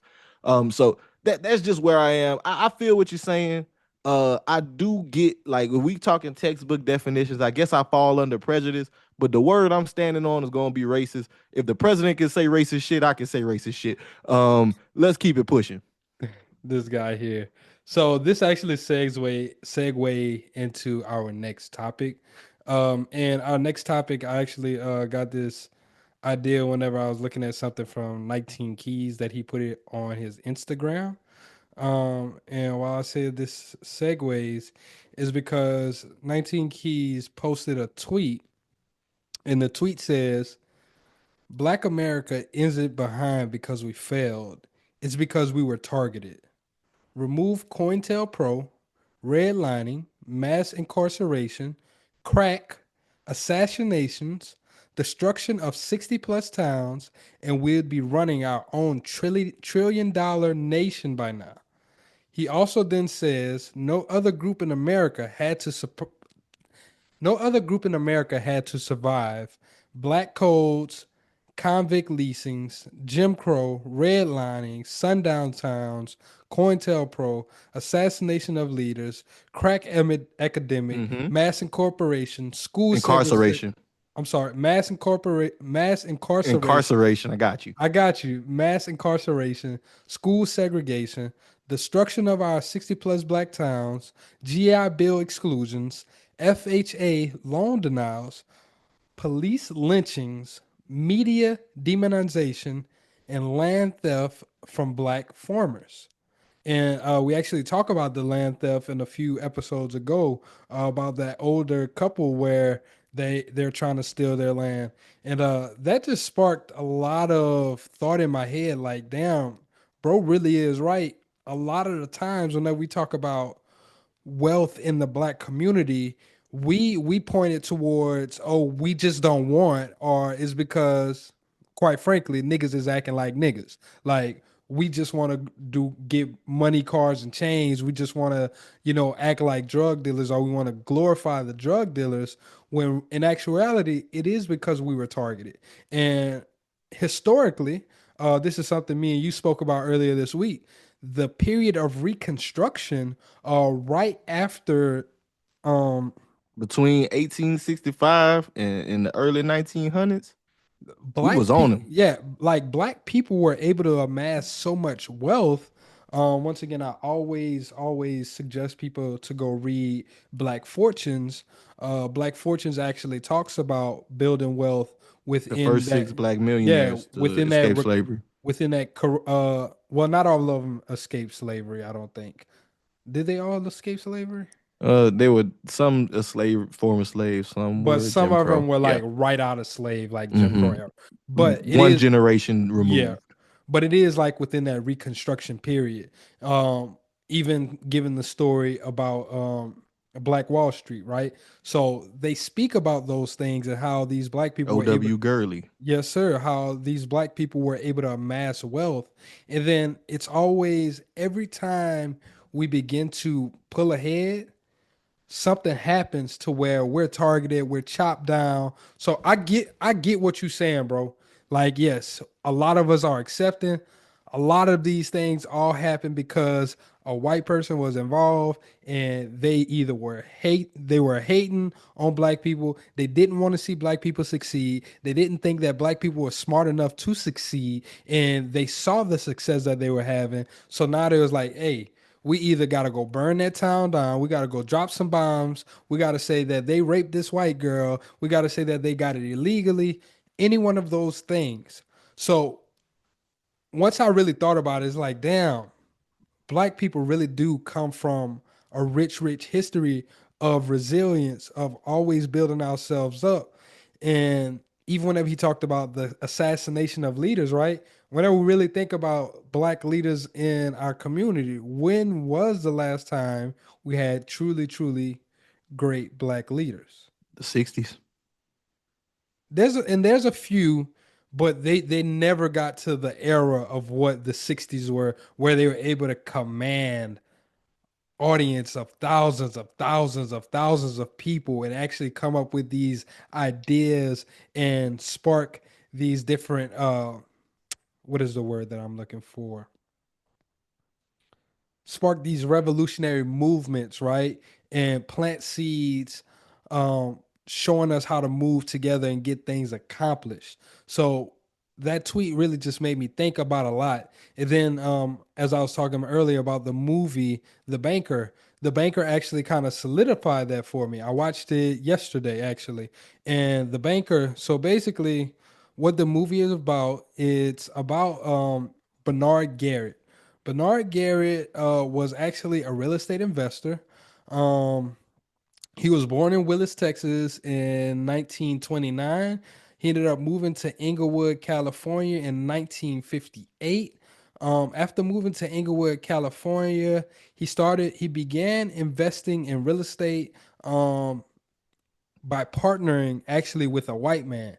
So that's just where I am. I feel what you're saying. I do get, like, when we talking textbook definitions, I guess I fall under prejudice, but the word I'm standing on is going to be racist. If the president can say racist shit, I can say racist shit. Let's keep it pushing. This guy here. So this actually segue into our next topic. And our next topic, I actually got this idea whenever I was looking at something from 19 Keys that he put it on his Instagram. And while I say this segues, is because 19 Keys posted a tweet, and the tweet says, Black America isn't behind because we failed. It's because we were targeted. Remove COINTELPRO, redlining, mass incarceration, crack, assassinations, destruction of 60 plus towns, and we'd be running our own trillion dollar nation by now. He also then says no other group in America had to survive black codes, convict leasings, Jim Crow, redlining, sundown towns, COINTELPRO, assassination of leaders, crack epidemic, mass incorporation, school Incarceration. mass incarceration. Incarceration. I got you. I got you. Mass incarceration, school segregation, destruction of our 60 plus black towns, GI Bill exclusions, FHA loan denials, police lynchings, media demonization, and land theft from black farmers. And we actually talk about the land theft in a few episodes ago about that older couple where they're trying to steal their land, and that just sparked a lot of thought in my head. Like, damn, bro, really is right. A lot of the times whenever we talk about wealth in the black community, we point it towards, oh, we just don't want, or is because, quite frankly, niggas is acting like niggas. Like, we just want to get money, cars, and chains. We just want to, act like drug dealers, or we want to glorify the drug dealers. When in actuality, it is because we were targeted. And historically, this is something me and you spoke about earlier this week. The period of Reconstruction, right after, Between 1865 and the early 1900s, we was on them. yeah, like black people were able to amass so much wealth. Once again, I always suggest people to go read Black Fortunes. Black Fortunes actually talks about building wealth The within first that. 6 black Yeah, millionaires to within that. escape slavery. Within that. Well, not all of them escaped slavery. I don't think. Did they all escape slavery? They were some former slaves, some But were some Jim of Crow. them were Yeah. like right out of slave, like Jim Crow Mhm. era. But it One is. generation removed. Yeah, but it is like within that Reconstruction period. Even given the story about Black Wall Street, right? So they speak about those things and how these black people were able. O.W. Gurley. Yes, sir. How these black people were able to amass wealth. And then it's always every time we begin to pull ahead, something happens to where we're targeted, we're chopped down. So I get what you're saying, bro. Like, yes, a lot of us are accepting. A lot of these things all happen because a white person was involved and they were hating on black people. They didn't want to see black people succeed. They didn't think that black people were smart enough to succeed, and they saw the success that they were having. So now they was like, hey, we either got to go burn that town down. We got to go drop some bombs. We got to say that they raped this white girl. We got to say that they got it illegally. Any one of those things. So once I really thought about it, it's like, damn, black people really do come from a rich history of resilience, of always building ourselves up. And even whenever he talked about the assassination of leaders, right? Whenever we really think about black leaders in our community, when was the last time we had truly great black leaders? The 60s. There's a few, but they never got to the era of what the 60s were, where they were able to command audience of thousands of people and actually come up with these ideas and spark these different what is the word that I'm looking for? Spark these revolutionary movements, right? And plant seeds, showing us how to move together and get things accomplished. So that tweet really just made me think about a lot. And then, as I was talking earlier about the movie, the banker actually kind of solidified that for me. I watched it yesterday, actually. And the banker, so basically, what the movie is about, it's about Bernard Garrett. Bernard Garrett was actually a real estate investor. Um, he was born in Willis, Texas in 1929. He ended up moving to Inglewood, California in 1958. After moving to Inglewood, California, he began investing in real estate by partnering actually with a white man.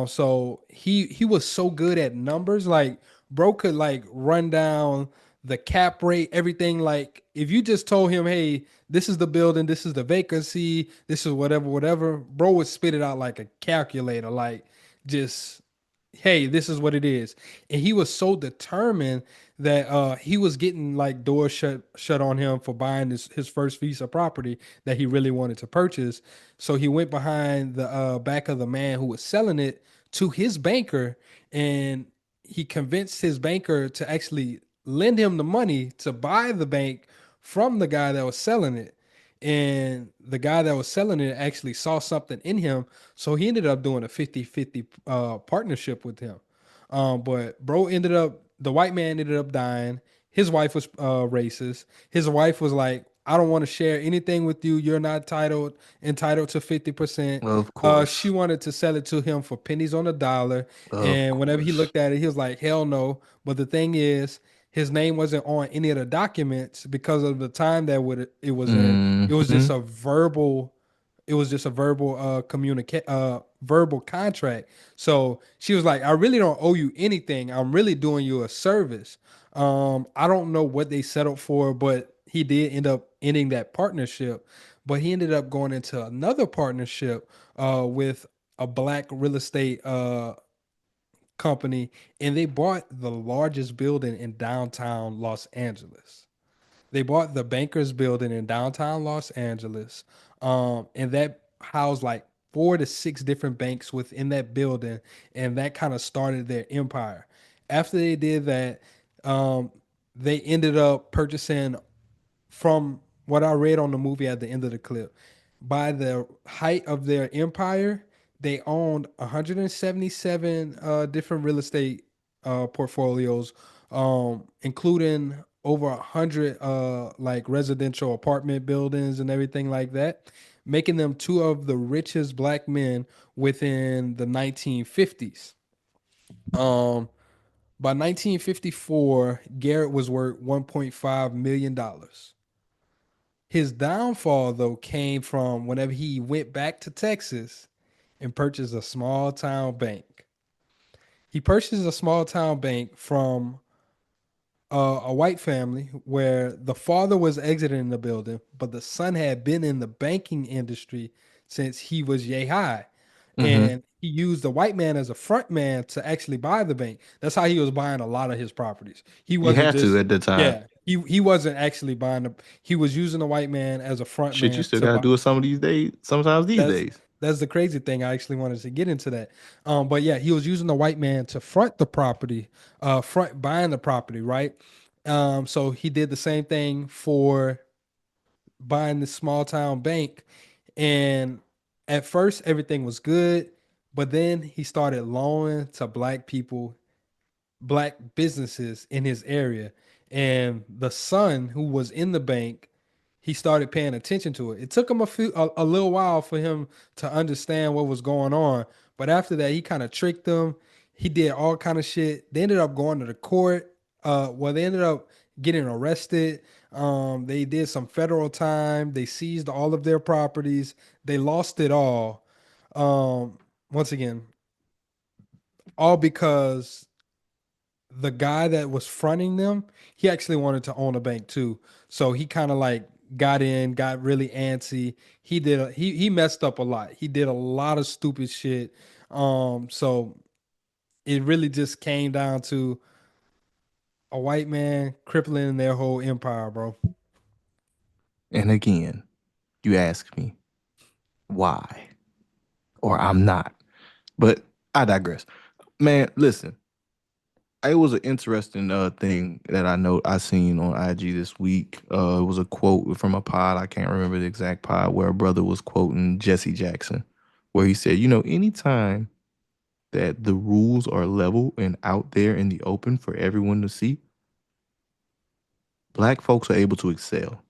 So he was so good at numbers, like bro could like run down the cap rate, everything. Like if you just told him, "Hey, this is the building, this is the vacancy, this is whatever, whatever," bro would spit it out like a calculator, like just hey, this is what it is. And he was so determined that he was getting like doors shut on him for buying his first piece of property that he really wanted to purchase. So he went behind the back of the man who was selling it to his banker, and he convinced his banker to actually lend him the money to buy the bank from the guy that was selling it. And the guy that was selling it actually saw something in him, so he ended up doing a 50-50 partnership with him. But bro ended up, the white man ended up dying. His wife was racist. His wife was like, "I don't want to share anything with you. You're not entitled to 50%." Of course. She wanted to sell it to him for pennies on a dollar. Of And whenever he course. looked at it, he was like, "Hell no." But the thing is, his name wasn't on any of the documents because of the time that it was in. It was just Mhm. a verbal. It was just a verbal contract. So she was like, "I really don't owe you anything. I'm really doing you a service." I don't know what they settled for, but he did end up ending that partnership. But he ended up going into another partnership with a black real estate company, and they bought the largest building in downtown Los Angeles. They bought the Bankers Building in downtown Los Angeles, and that housed like 4 to 6 different banks within that building, and that kind of started their empire. After they did that, um, they ended up purchasing, from what I read on the movie at the end of the clip, by the height of their empire, they owned 177 different real estate portfolios, including over 100 like residential apartment buildings and everything like that, making them two of the richest black men within the 1950s. Um, by 1954, Garrett was worth $1.5 million. His downfall, though, came from whenever he went back to Texas and purchased a small town bank. He purchased a small town bank from a white family where the father was exiting the building, but the son had been in the banking industry since he was yay high. Mhm. And he used the white man as a front man to actually buy the bank. That's how he was buying a lot of his properties. He You wasn't had to just, at the time. yeah, he wasn't actually buying he was using the white man as a front Shit, you man still to gotta buy. do it some of these days. Sometimes these That's days. that's the crazy thing. I actually wanted to get into that. But yeah, he was using the white man to front the property, front buying the property, right? So he did the same thing for buying this small town bank. And at first everything was good, but then he started loaning to black people, black businesses in his area. And the son who was in the bank, he started paying attention to it. It took him a little while for him to understand what was going on, but after that he kind of tricked them. He did all kind of shit. They ended up going to the court. They ended up getting arrested. They did some federal time. They seized all of their properties. They lost it all. Once again, all because the guy that was fronting them, he actually wanted to own a bank too. So he kind of like got really antsy. He messed up a lot. He did a lot of stupid shit. So it really just came down to a white man crippling their whole empire, bro. And again, you ask me why, or I'm not. But I digress. Man, listen. It was an interesting thing that I seen on IG this week. It was a quote from a pod. I can't remember the exact pod where a brother was quoting Jesse Jackson, where he said, anytime that the rules are level and out there in the open for everyone to see, black folks are able to excel.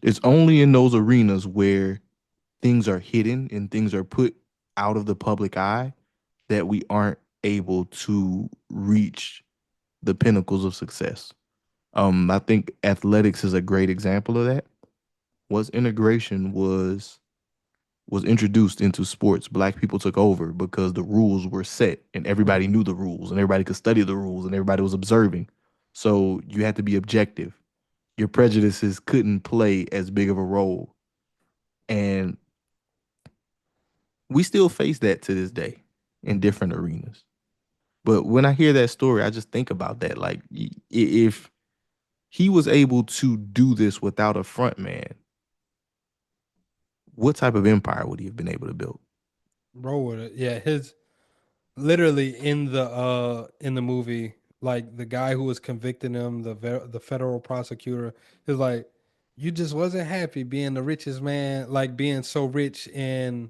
It's only in those arenas where things are hidden and things are put out of the public eye that we aren't able to reach the pinnacles of success. I think athletics is a great example of that. Was integration was introduced into sports, black people took over because the rules were set and everybody knew the rules and everybody could study the rules and everybody was observing. So you had to be objective. Your prejudices couldn't play as big of a role. And we still face that to this day in different arenas. But when I hear that story, I just think about that. Like, if he was able to do this without a front man, what type of empire would he have been able to build? Bro with it. Yeah, his literally in the movie, like the guy who was convicting him, the federal prosecutor is like, you just wasn't happy being the richest man, like being so rich in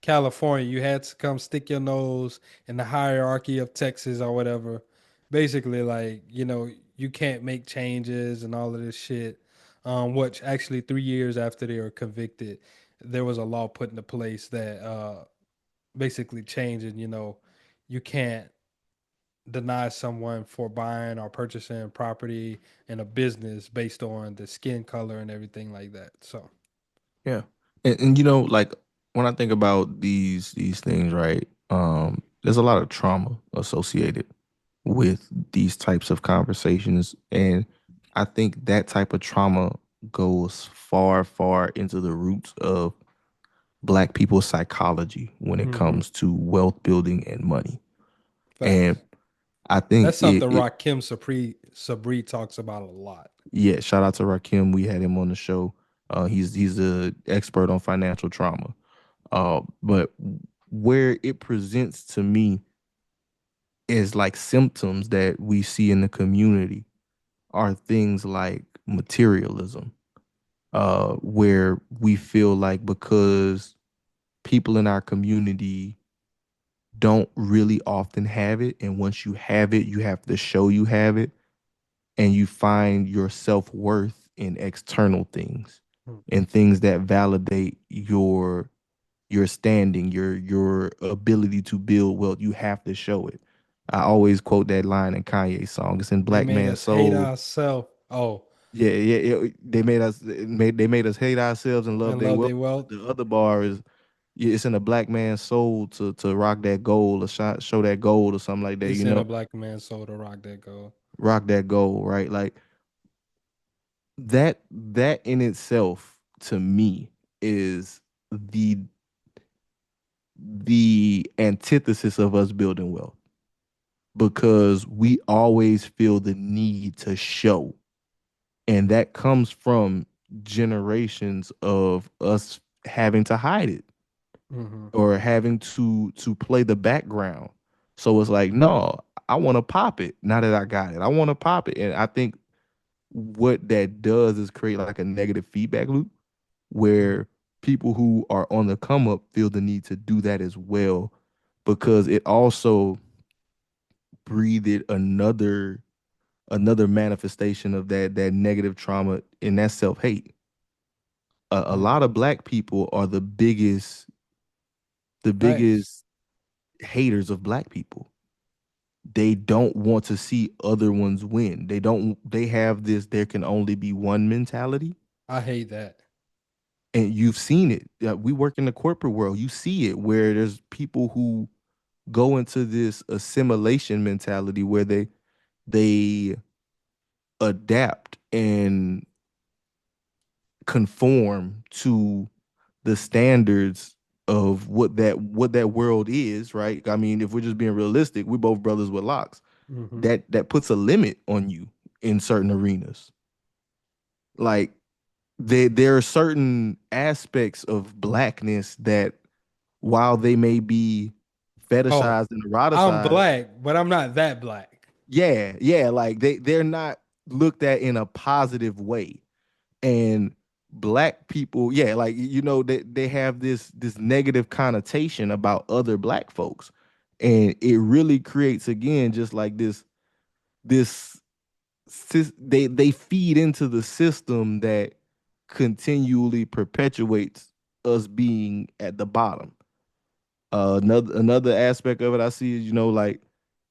California. You had to come stick your nose in the hierarchy of Texas or whatever. Basically, like, you can't make changes and all of this shit. Which actually 3 years after they were convicted, there was a law put into place that basically changing, you can't deny someone for buying or purchasing property in a business based on the skin color and everything like that. So, Yeah. And like when I think about these things, right? There's a lot of trauma associated with these types of conversations. And I think that type of trauma goes far, far into the roots of black people's psychology when it comes to wealth building and money. And facts. I think That's something Rakim Sabri talks about a lot. yeah, shout out to Rakim. We had him on the show. He's a expert on financial trauma. But where it presents to me is like symptoms that we see in the community are things like materialism, where we feel like because people in our community don't really often have it, and once you have it, you have to show you have it, and you find your self-worth in external things and things that validate your standing, your ability to build wealth. You have to show it. I always quote that line in Kanye's song. It's in They Black made Man's us hate Soul. ourselves. Oh, Yeah, yeah. They made us hate ourselves and love and their love wealth. their wealth. The other bar is, yeah, it's in a black man's soul to rock that gold or show that gold or something like that. It's in a black man's soul to rock that goal. Rock that gold, right? Like that in itself to me is the antithesis of us building wealth, because we always feel the need to show, and that comes from generations of us having to hide it or having to play the background. So it's like, no, I want to pop it now that I got it. I want to pop it. And I think what that does is create like a negative feedback loop where people who are on the come up feel the need to do that as well, because it also breathed another manifestation of that negative trauma, and that's self-hate. A lot of black people are the Facts. biggest haters of black people. They don't want to see other ones win. They have this there can only be one mentality. I hate that. And you've seen it. We work in the corporate world. You see it where there's people who go into this assimilation mentality where they adapt and conform to the standards of what that world is, right? I mean, if we're just being realistic, we're both brothers with locks. That puts a limit on you in certain arenas. Like there are certain aspects of blackness that, while they may be fetishized and I'm eroticized. black, but I'm not that black. Yeah, like they're not looked at in a positive way. And black people, yeah, like they have this negative connotation about other black folks. And it really creates, again, just like this they feed into the system that continually perpetuates us being at the bottom. Another aspect of it I see is, like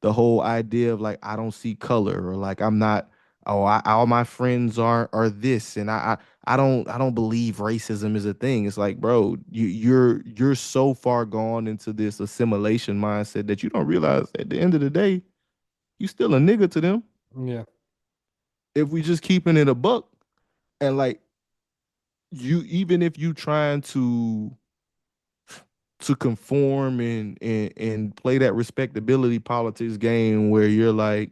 the whole idea of like I don't see color, or like I'm not. Oh, all my friends are this, and I don't believe racism is a thing. It's like, bro, you're so far gone into this assimilation mindset that you don't realize at the end of the day you still a nigga to them. Yeah. If we just keeping it a buck, and like you, even if you trying to conform and play that respectability politics game where you're like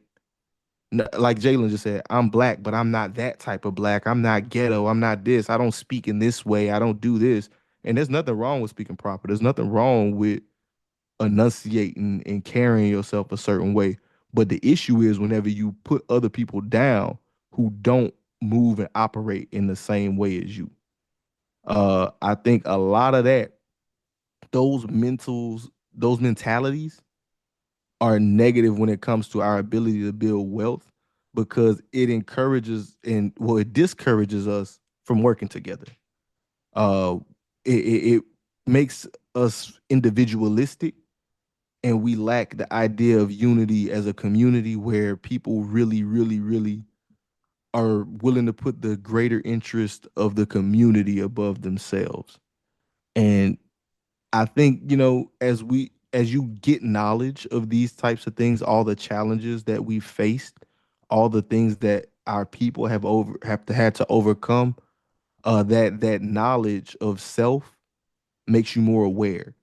like Jalen just said, I'm black, but I'm not that type of black. I'm not ghetto. I'm not this. I don't speak in this way. I don't do this. And there's nothing wrong with speaking proper. There's nothing wrong with enunciating and carrying yourself a certain way. But the issue is whenever you put other people down who don't move and operate in the same way as you. I think a lot of that, those mentalities are negative when it comes to our ability to build wealth, because it encourages it discourages us from working together. Uh, it makes us individualistic, and we lack the idea of unity as a community where people really, really, really are willing to put the greater interest of the community above themselves. And I think, as you get knowledge of these types of things, all the challenges that we faced, all the things that our people had to overcome, that knowledge of self makes you more aware.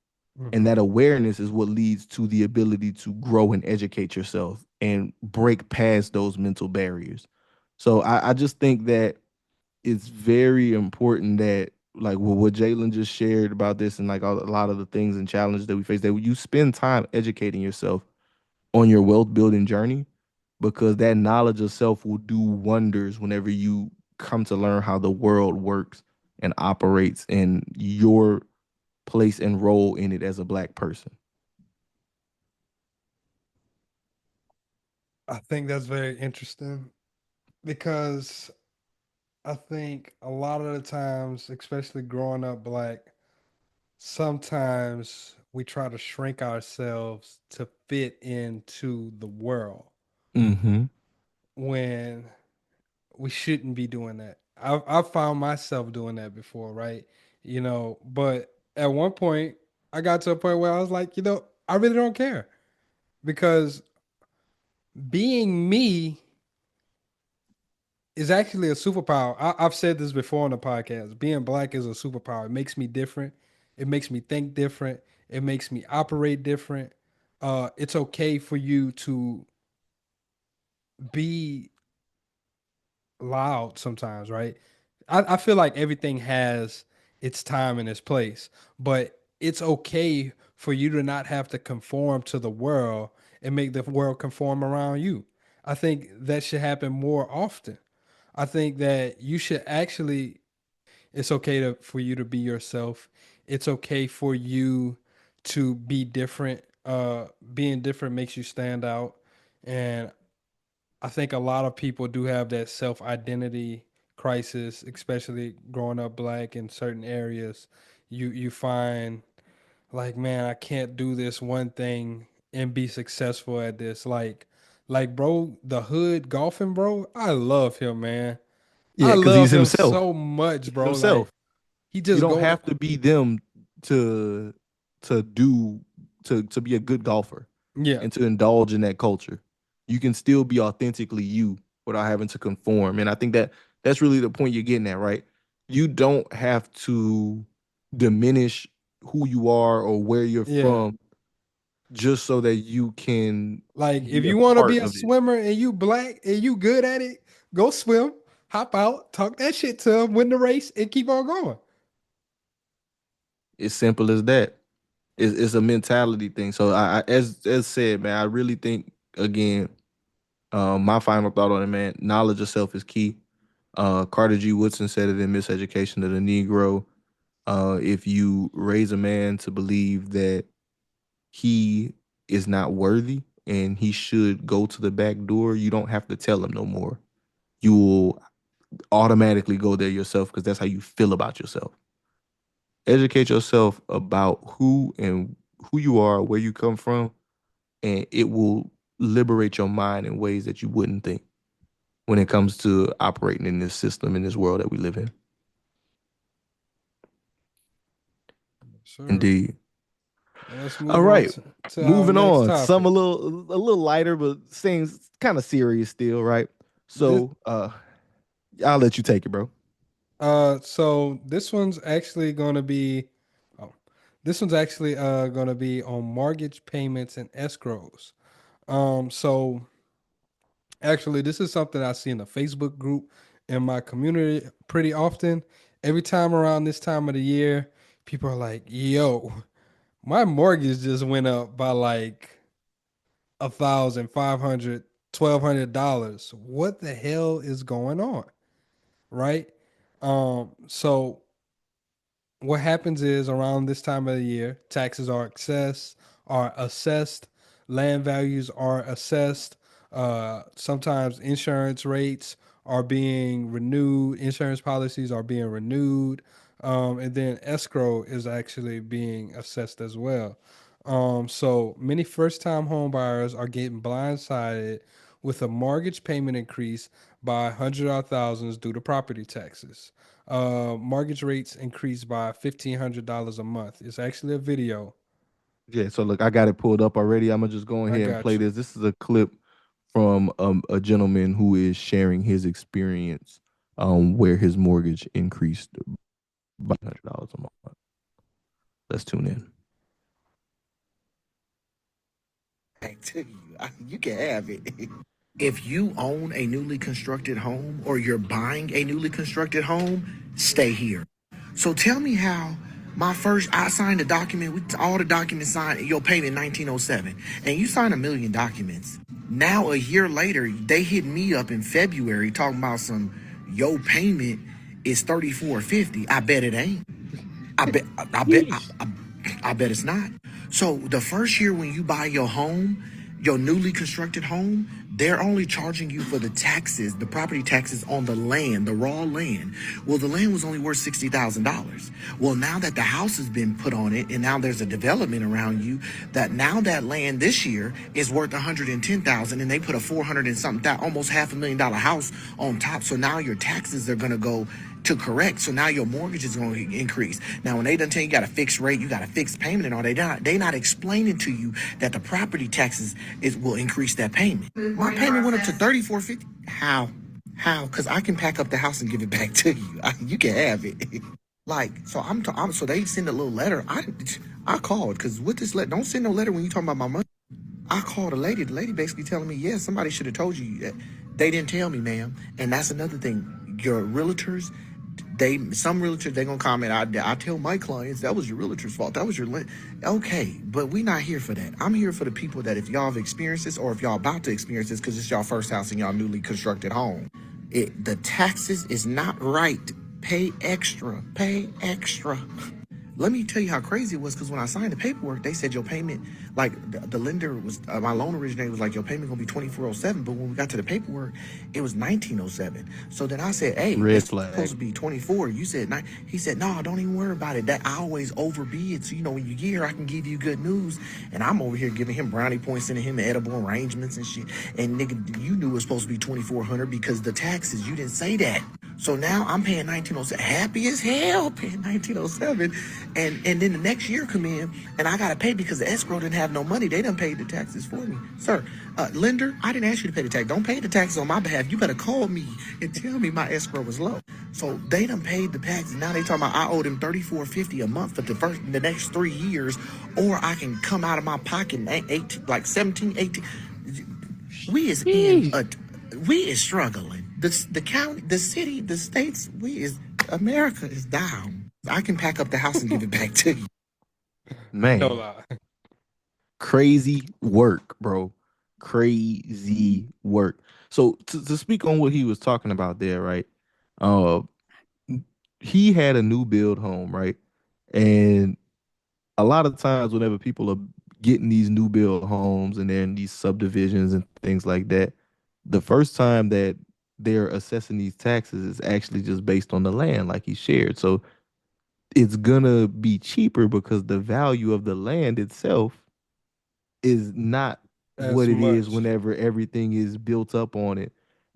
And that awareness is what leads to the ability to grow and educate yourself and break past those mental barriers. So I just think that it's very important that, like what Jalen just shared about this, and like a lot of the things and challenges that we face, that you spend time educating yourself on your wealth building journey, because that knowledge of self will do wonders whenever you come to learn how the world works and operates, and your place and role in it as a black person. I think that's very interesting because I think a lot of the times, especially growing up black, sometimes we try to shrink ourselves to fit into the world Mm-hmm. when we shouldn't be doing that. I've found myself doing that before, right? But at one point, I got to a point where I was like, I really don't care because being me is actually a superpower. I've said this before on the podcast. Being black is a superpower. It makes me different. It makes me think different. It makes me operate different. It's okay for you to be loud sometimes, right? I feel like everything has its time and its place, but it's okay for you to not have to conform to the world and make the world conform around you. I think that should happen more often. I think that you should actually, it's okay for you to be yourself. It's okay for you to be different. Being different makes you stand out. And I think a lot of people do have that self identity crisis, especially growing up black in certain areas. You find like, man, I can't do this one thing and be successful at this. Like bro, the hood golfing, bro. I love him, man. I Yeah, because he's love him himself. so much, He's bro. Like himself. he You just don't go to have to be them to do to be a good golfer yeah, and to indulge in that culture. You can still be authentically you without having to conform. And I think that that's really the point you're getting at, right? You don't have to diminish who you are or where you're yeah. from just so that you can Like if be a you want to be part a of it. swimmer and you black and you good at it, go swim, hop out, talk that shit to him, win the race, and keep on going. It's simple as that. It's a mentality thing. So as said, man, I really think again, my final thought on it, man, knowledge of self is key. Carter G. Woodson said it in Miseducation of the Negro. If you raise a man to believe that he is not worthy and he should go to the back door, you don't have to tell him no more. You will automatically go there yourself because that's how you feel about yourself. Educate yourself about who you are, where you come from, and it will liberate your mind in ways that you wouldn't think when it comes to operating in this system, in this world that we live in. Sure. Indeed. Let's move All right. to Moving our next on. topic. Some a little lighter, but seems kind of serious still, right? So I'll let you take it, bro. So this one's actually going to be going to be on mortgage payments and escrows. So actually this is something I see in the Facebook group in my community pretty often. Every time around this time of the year, people are like, "Yo, my mortgage just went up by like $1,500, $1,200. What the hell is going on?" Right? So what happens is around this time of the year, taxes are assessed, land values are assessed. Sometimes insurance rates are being renewed, insurance policies are being renewed, and then escrow is actually being assessed as well. So many first-time home buyers are getting blindsided with a mortgage payment increase by hundreds or thousands due to property taxes. Mortgage rates increased by $1,500 a month. It's actually a video. Yeah, so look, I got it pulled up already. I'm gonna just go I ahead and play got you. this. This is a clip from a gentleman who is sharing his experience where his mortgage increased by $100 a month. Let's tune in. Back to you. You can have it. If you own a newly constructed home or you're buying a newly constructed home, stay here. So tell me how I signed a document with all the documents signed, your payment 1907, and you signed 1,000,000 documents. Now a year later, they hit me up in February talking about your payment is 3450. I bet it ain't. I bet it's not. So the first year when you buy your home, your newly constructed home, they're only charging you for the taxes, the property taxes on the land, the raw land. Well, the land was only worth $60,000. Well, now that the house has been put on it and now there's a development around you, that land this year is worth $110,000 and they put a 400 and something, almost $500,000 house on top. So now your taxes are going to go to correct. So now your mortgage is going to increase. Now, when they done tell you got a fixed rate, you got a fixed payment and all, they not explaining to you that the property taxes will increase that payment. My payment went up to $3,450. How? Because I can pack up the house and give it back to you. You can have it. So they send a little letter. I called because with this letter, don't send no letter when you talking about my money. I called a lady. The lady basically telling me, yeah, somebody should have told you that. They didn't tell me, ma'am. And that's another thing. Your realtors, some realtors, they gonna comment. I tell my clients that was your realtor's fault. That was your okay, but we not here for that. I'm here for the people that if y'all have experienced this or if y'all about to experience this because it's y'all first house in y'all newly constructed home. The taxes is not right. Pay extra. Pay extra. Let me tell you how crazy it was, because when I signed the paperwork, they said your payment, like the lender was, my loan originator was like, your payment gonna be $2,407, but when we got to the paperwork, it was $1,907. So then I said, hey, it's supposed to be 24. You said nine. He said, no, don't even worry about it. That I always overbid. So when you get here, I can give you good news. And I'm over here giving him brownie points, sending him edible arrangements and shit. And nigga, you knew it was supposed to be $2,400 because the taxes, you didn't say that. So now I'm paying $1,907, happy as hell, paying $1,907, and then the next year come in and I gotta pay because the escrow didn't have no money. They done paid the taxes for me, sir. Lender, I didn't ask you to pay the tax. Don't pay the taxes on my behalf. You better call me and tell me my escrow was low. So they done paid the taxes. Now they talking about I owe them $3,450 a month for the next 3 years, or I can come out of my pocket 17, 18. We is struggling. The county, the city, the states, America is down. I can pack up the house and give it back to you. No Man, lie. crazy work, bro. Crazy work. So to speak on what he was talking about there, right? Uh, he had a new build home, right? And a lot of times whenever people are getting these new build homes and they're in these subdivisions and things like that, the first time that they're assessing these taxes is actually just based on the land, like he shared. So it's gonna be cheaper because the value of the land itself is not As what it is much. whenever everything is built up on it.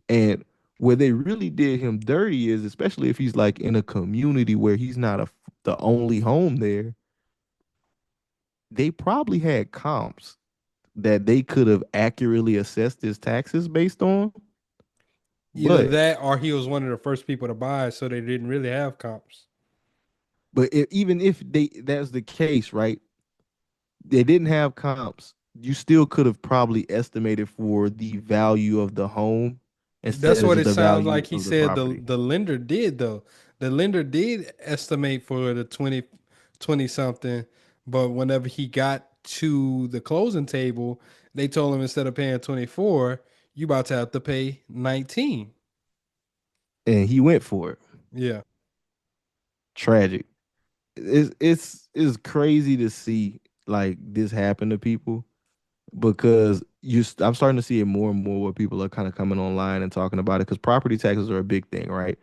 And where they really did him dirty is, especially if he's like in a community where he's not the only home there, they probably had comps that they could have accurately assessed his taxes based on. Either But that or he was one of the first people to buy, so they didn't really have comps. even if that's the case, right? They didn't have comps. You still could have probably estimated for the value of the home That's instead of what just it the sounds value like he of the said property. the lender did though. The lender did estimate for the 20 something, but whenever he got to the closing table, they told him instead of paying 24, you about to have to pay 19. And he went for it. Yeah. Tragic. It's crazy to see like this happen to people because I'm starting to see it more and more where people are kind of coming online and talking about it because property taxes are a big thing, right?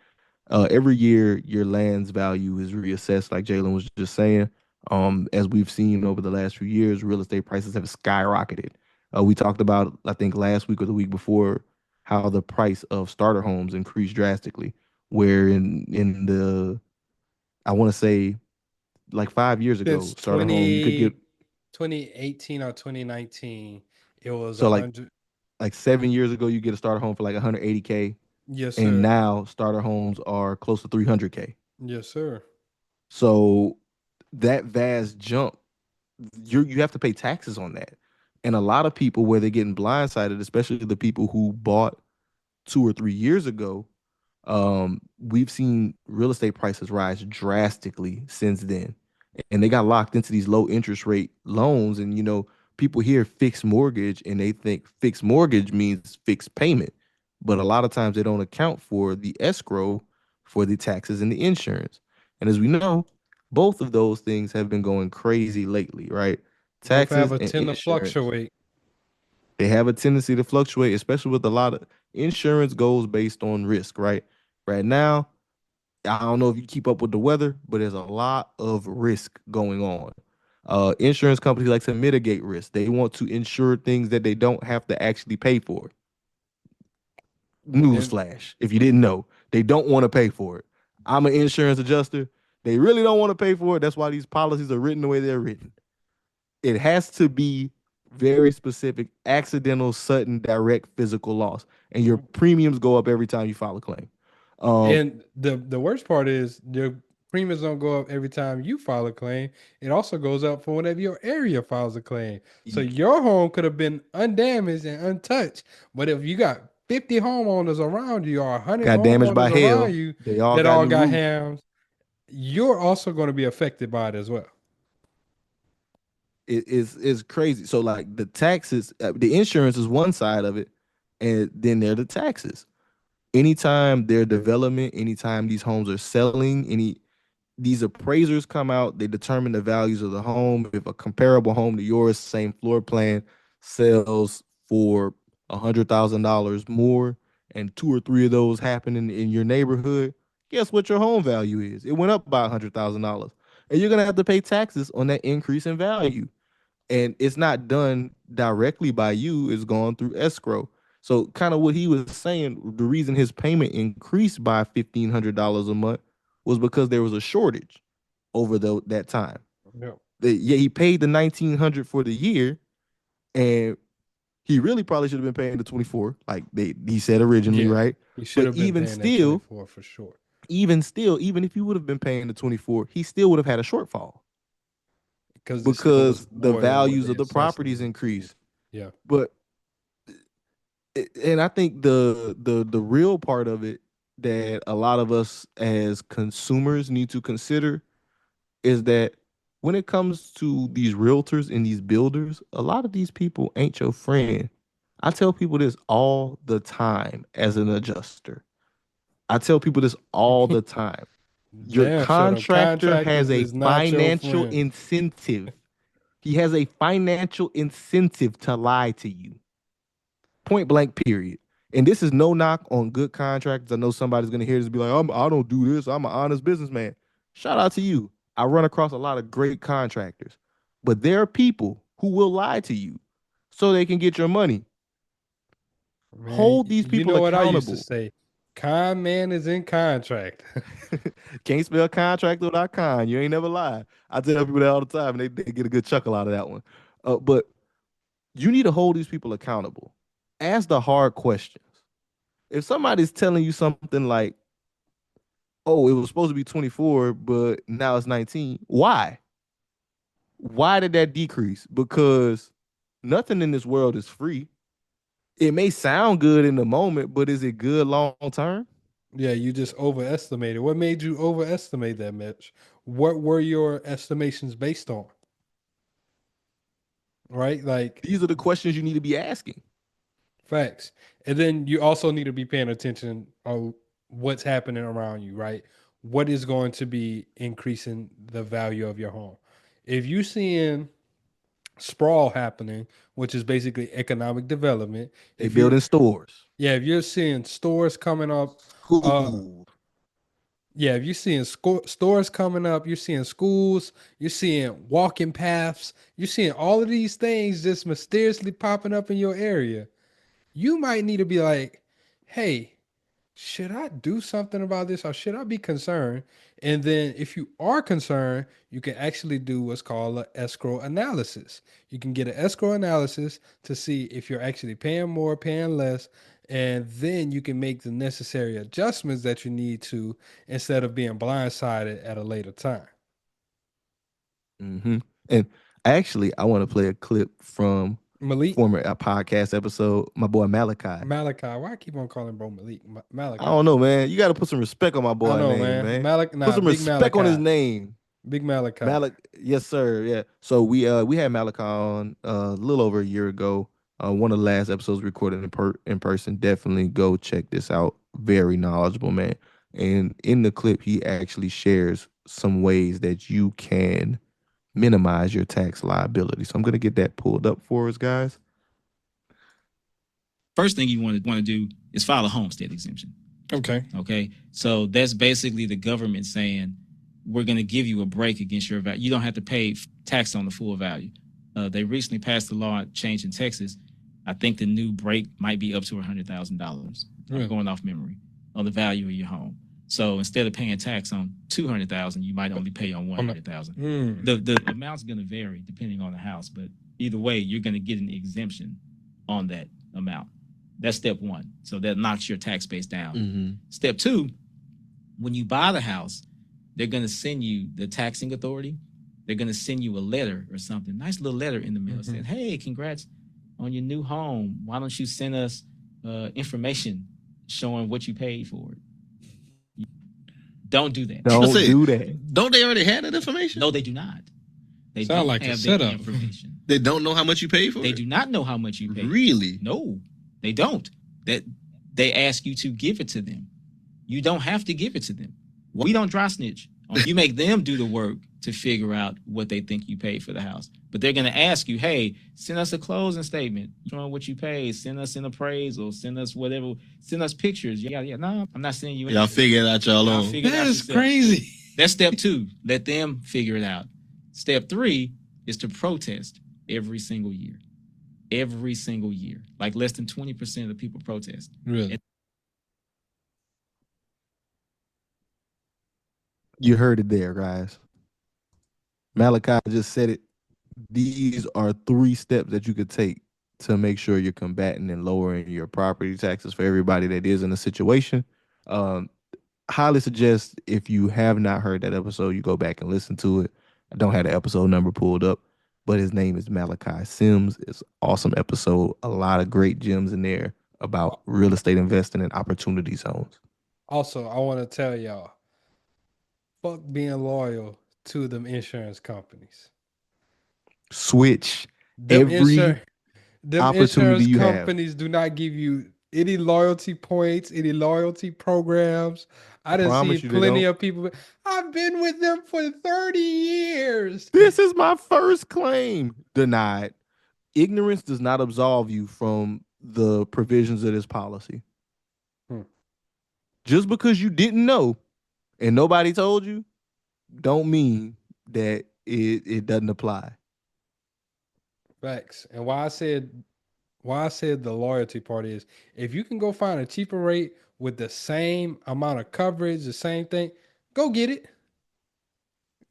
Every year your land's value is reassessed, like Jalen was just saying. As we've seen over the last few years, real estate prices have skyrocketed. We talked about, I think, last week or the week before, how the price of starter homes increased drastically. Where in the, I want to say, like 5 years ago, Since starter home you could get 2018 or 2019, it was a so hundred. like 7 years ago you get a starter home for like 180K, Yes, and sir. now starter homes are close to 300K. Yes, sir. So that vast jump, you have to pay taxes on that. And a lot of people where they're getting blindsided, especially the people who bought 2 or 3 years ago, we've seen real estate prices rise drastically since then. And they got locked into these low interest rate loans. And people hear fixed mortgage and they think fixed mortgage means fixed payment. But a lot of times they don't account for the escrow for the taxes and the insurance. And as we know, both of those things have been going crazy lately, right? Both have Taxes a and tend to insurance, fluctuate. they have a tendency to fluctuate, especially with a lot of insurance goes based on risk, right? Right now, I don't know if you keep up with the weather, but there's a lot of risk going on. Insurance companies like to mitigate risk. They want to insure things that they don't have to actually pay for. Then Newsflash, if you didn't know, they don't want to pay for it. I'm an insurance adjuster. They really don't want to pay for it. That's why these policies are written the way they're written. It has to be very specific, accidental, sudden, direct physical loss, and your premiums go up every time you file a claim. Um, And the worst part is the premiums don't go up every time you file a claim. It also goes up for whenever your area files a claim. So you your home could have been undamaged and untouched. But if you got 50 homeowners around you or 100 got damaged by homeowners around hail. you They all that got all new got roof. hams, you're also going to be affected by it as well. It's crazy. So like the taxes, the insurance is one side of it, and then there are the taxes. Anytime their development, anytime these homes are selling, these appraisers come out, they determine the values of the home. If a comparable home to yours, same floor plan, sells for $100,000 more, and two or three of those happen in your neighborhood, guess what your home value is? It went up by $100,000, and you're gonna have to pay taxes on that increase in value. And it's not done directly by you; it's gone through escrow. So, kind of what he was saying, the reason his payment increased by $1,500 a month was because there was a shortage over that time. Yeah. Yeah, he paid the 1,900 for the year, and he really probably should have been paying the 24, like he said originally, Yeah. right? You should But have been paying that 24 for sure. even if you would have been paying the 24, he still would have had a shortfall Because it still was because the more than what values they of the assessed properties him to. increase. Yeah. But and I think the real part of it that a lot of us as consumers need to consider is that when it comes to these realtors and these builders, a lot of these people ain't your friend. I tell people this all the time as an adjuster. I tell people this all the time. Your Damn, sure, them contractor has contractors a is not your financial friend. incentive. He has a financial incentive to lie to you. Point blank, period. And this is no knock on good contractors. I know somebody's gonna hear this and be like, I don't do this. I'm an honest businessman. Shout out to you. I run across a lot of great contractors, but there are people who will lie to you so they can get your money. Man, Hold these you people know what I used to accountable. say? Con man is in contract. Can't spell contract without con. You ain't never lied. I tell people that all the time, and they get a good chuckle out of that one. But you need to hold these people accountable. Ask the hard questions. If somebody's telling you something like, "Oh, it was supposed to be 24, but now it's 19," why? Why did that decrease? Because nothing in this world is free. It may sound good in the moment, but is it good long term? Yeah, you just overestimated. What made you overestimate that, Mitch? What were your estimations based on? Right? Like These are the questions you need to be asking. facts. And then you also need to be paying attention on what's happening around you, right? What is going to be increasing the value of your home? If you're seeing sprawl happening, which is basically economic development, They if you're building stores, if you're seeing stores coming up, school. yeah, if you're seeing stores coming up, you're seeing schools, you're seeing walking paths, you're seeing all of these things just mysteriously popping up in your area. You might need to be like, hey, should I do something about this or should I be concerned? And then if you are concerned, you can actually do what's called an escrow analysis. You can get an escrow analysis to see if you're actually paying more, paying less, and then you can make the necessary adjustments that you need to instead of being blindsided at a later time. And actually, I want to play a clip from Malik, former podcast episode. My boy Malachi. Malachi, why I keep on calling bro Malik? Malachi. I don't know, man. You got to put some respect on my I boy know, name, man. man. Malik, nah, Put some big respect on his Malachi. name. Big Malachi. Yes, sir. Yeah. So we had Malachi on a little over a year ago. One of the last episodes recorded in person. Definitely go check this out. Very knowledgeable, man. And in the clip, he actually shares some ways that you can minimize your tax liability. So I'm gonna get that pulled up for us, guys. First thing you want to do is file a homestead exemption. Okay. Okay. So that's basically the government saying, we're going to give you a break against your value. You don't have to pay tax on the full value. They recently passed a law change in Texas. I think the new break might be up to $100,000. I'm going off memory on the value of your home. So instead of paying tax on $200,000, you might only pay on $100,000. The amount's going to vary depending on the house, but either way, you're going to get an exemption on that amount. That's step one. So that knocks your tax base down. Step two, when you buy the house, they're going to send you the taxing authority. They're going to send you a letter or something, nice little letter in the mail saying, hey, congrats on your new home. Why don't you send us information showing what you paid for it? Don't do that. Don't do that. Don't they already have that information? No, they do not. They Sound don't like a have setup. that information. They don't know how much you paid for They it? do not know how much you paid. Really? No, they don't. That they ask you to give it to them. You don't have to give it to them. We don't dry snitch. You make them do the work to figure out what they think you paid for the house. But they're going to ask you, hey, send us a closing statement showing what you paid. Send us an appraisal. Send us whatever. Send us pictures. Yeah. No, I'm not sending you anything. Y'all figure it out y'all own. That is crazy. That's step two. Let them figure it out. Step three is to protest every single year. Every single year. Like less than 20% of the people protest. Really? You heard it there, guys. Malachi just said it. These are 3 steps that you could take to make sure you're combating and lowering your property taxes for everybody that is in a situation. Highly suggest if you have not heard that episode, you go back and listen to it. I don't have the episode number pulled up, but his name is Malachi Sims. It's an awesome episode. A lot of great gems in there about real estate investing and opportunity zones. Also, I want to tell y'all, fuck being loyal to them insurance companies. Switch Them every opportunity insurance you have. companies do not give you any loyalty points, any loyalty programs. I done see Promise you they plenty don't. of people. I've been with them for 30 years. This is my first claim. Denied. Ignorance does not absolve you from the provisions of this policy. Just because you didn't know and nobody told you, don't mean that it doesn't apply. Facts. And why I said the loyalty part is if you can go find a cheaper rate with the same amount of coverage, the same thing, go get it.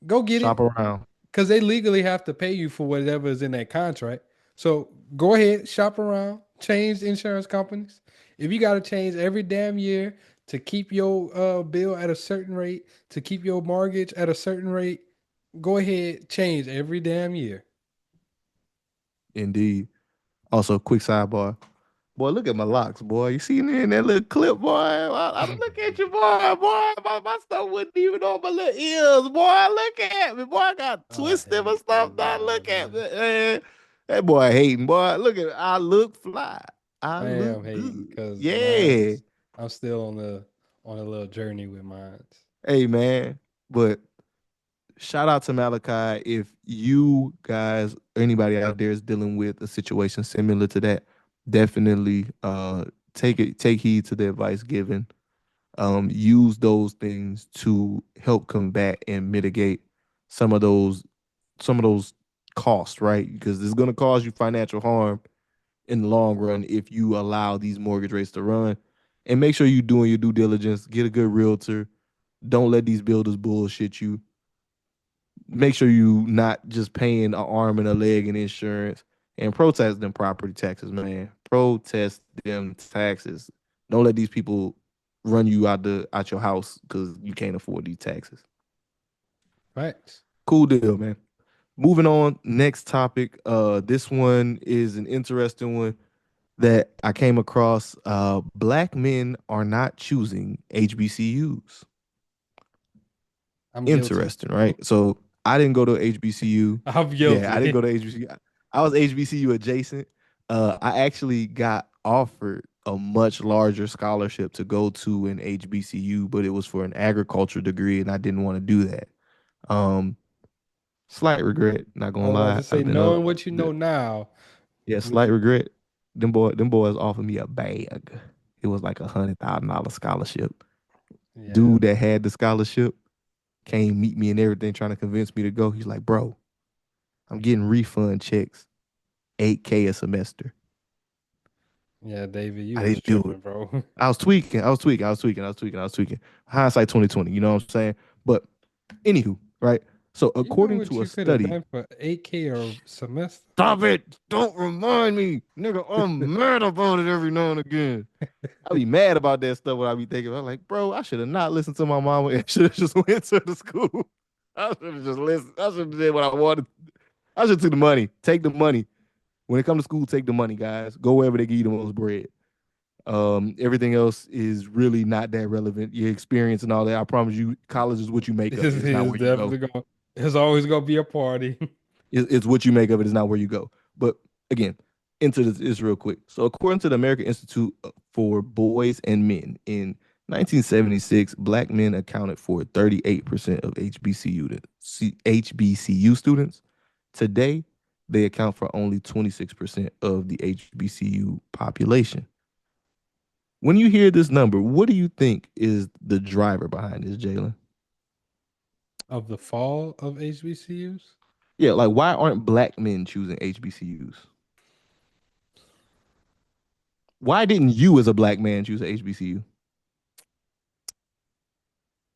Go get Shop it. around. Because they legally have to pay you for whatever is in that contract. So go ahead, shop around, change insurance companies. If you got to change every damn year to keep your bill at a certain rate, to keep your mortgage at a certain rate, go ahead, change every damn year. Indeed. Also, quick sidebar. Boy, look at my locks, boy. You see me in that little clip, boy? I look at you, boy. My stuff wasn't even on my little ears, boy. Look at me, boy. I got twisted my stuff. Now look at me. That boy hating, boy. Look at me. I look fly. I look am hating good. because Yeah. I'm still on a little journey with mine. Hey, man. But shout out to Malachi. If you guys, anybody out there is dealing with a situation similar to that, definitely take heed to the advice given. Use those things to help combat and mitigate some of those costs, right? Because it's gonna cause you financial harm in the long run if you allow these mortgage rates to run. And make sure you're doing your due diligence. Get a good realtor. Don't let these builders bullshit you. Make sure you not just paying an arm and a leg in insurance, and protest them property taxes, man. Protest them taxes. Don't let these people run you out your house because you can't afford these taxes. Facts. Cool deal, man. Moving on, next topic. This one is an interesting one that I came across. Black men are not choosing HBCUs. I'm guilty. Interesting, right? So I didn't go to HBCU. I'm guilty. Yeah, I didn't go to HBCU. I was HBCU adjacent. I actually got offered a much larger scholarship to go to an HBCU, but it was for an agriculture degree, and I didn't want to do that. Slight regret, not I gonna was about lie. to say, knowing what you know now. Yeah, slight regret. Them boys offered me a bag. It was like $100,000 scholarship. Yeah. Dude that had the scholarship came meet me and everything, trying to convince me to go. He's like, bro, I'm getting refund checks, $8K a semester. Yeah, David, you I was didn't do tripping, it. bro. I was tweaking. Hindsight 2020, you know what I'm saying? But anywho, right? So You know according what to you a could have study, done for 8K a semester? stop it. Don't remind me. Nigga, I'm mad about it every now and again. I be mad about that stuff when I be thinking. I'm like, bro, I should have not listened to my mama and should have just went to the school. I should have just listened. I should have did what I wanted. I should have took the money. Take the money. When it comes to school, take the money, guys. Go wherever they give you the most bread. Everything else is really not that relevant. Your experience and all that. I promise you, college is what you make of it. It's not where you go. There's always gonna be a party. It's what you make of it. It's not where you go. But again, into this real quick. So according to the American Institute for Boys and Men, in 1976, Black men accounted for 38% of HBCU students. Today, they account for only 26% of the HBCU population. When you hear this number, what do you think is the driver behind this, Jalen? Of the fall of HBCUs? Yeah, like why aren't black men choosing HBCUs? Why didn't you as a black man choose an HBCU?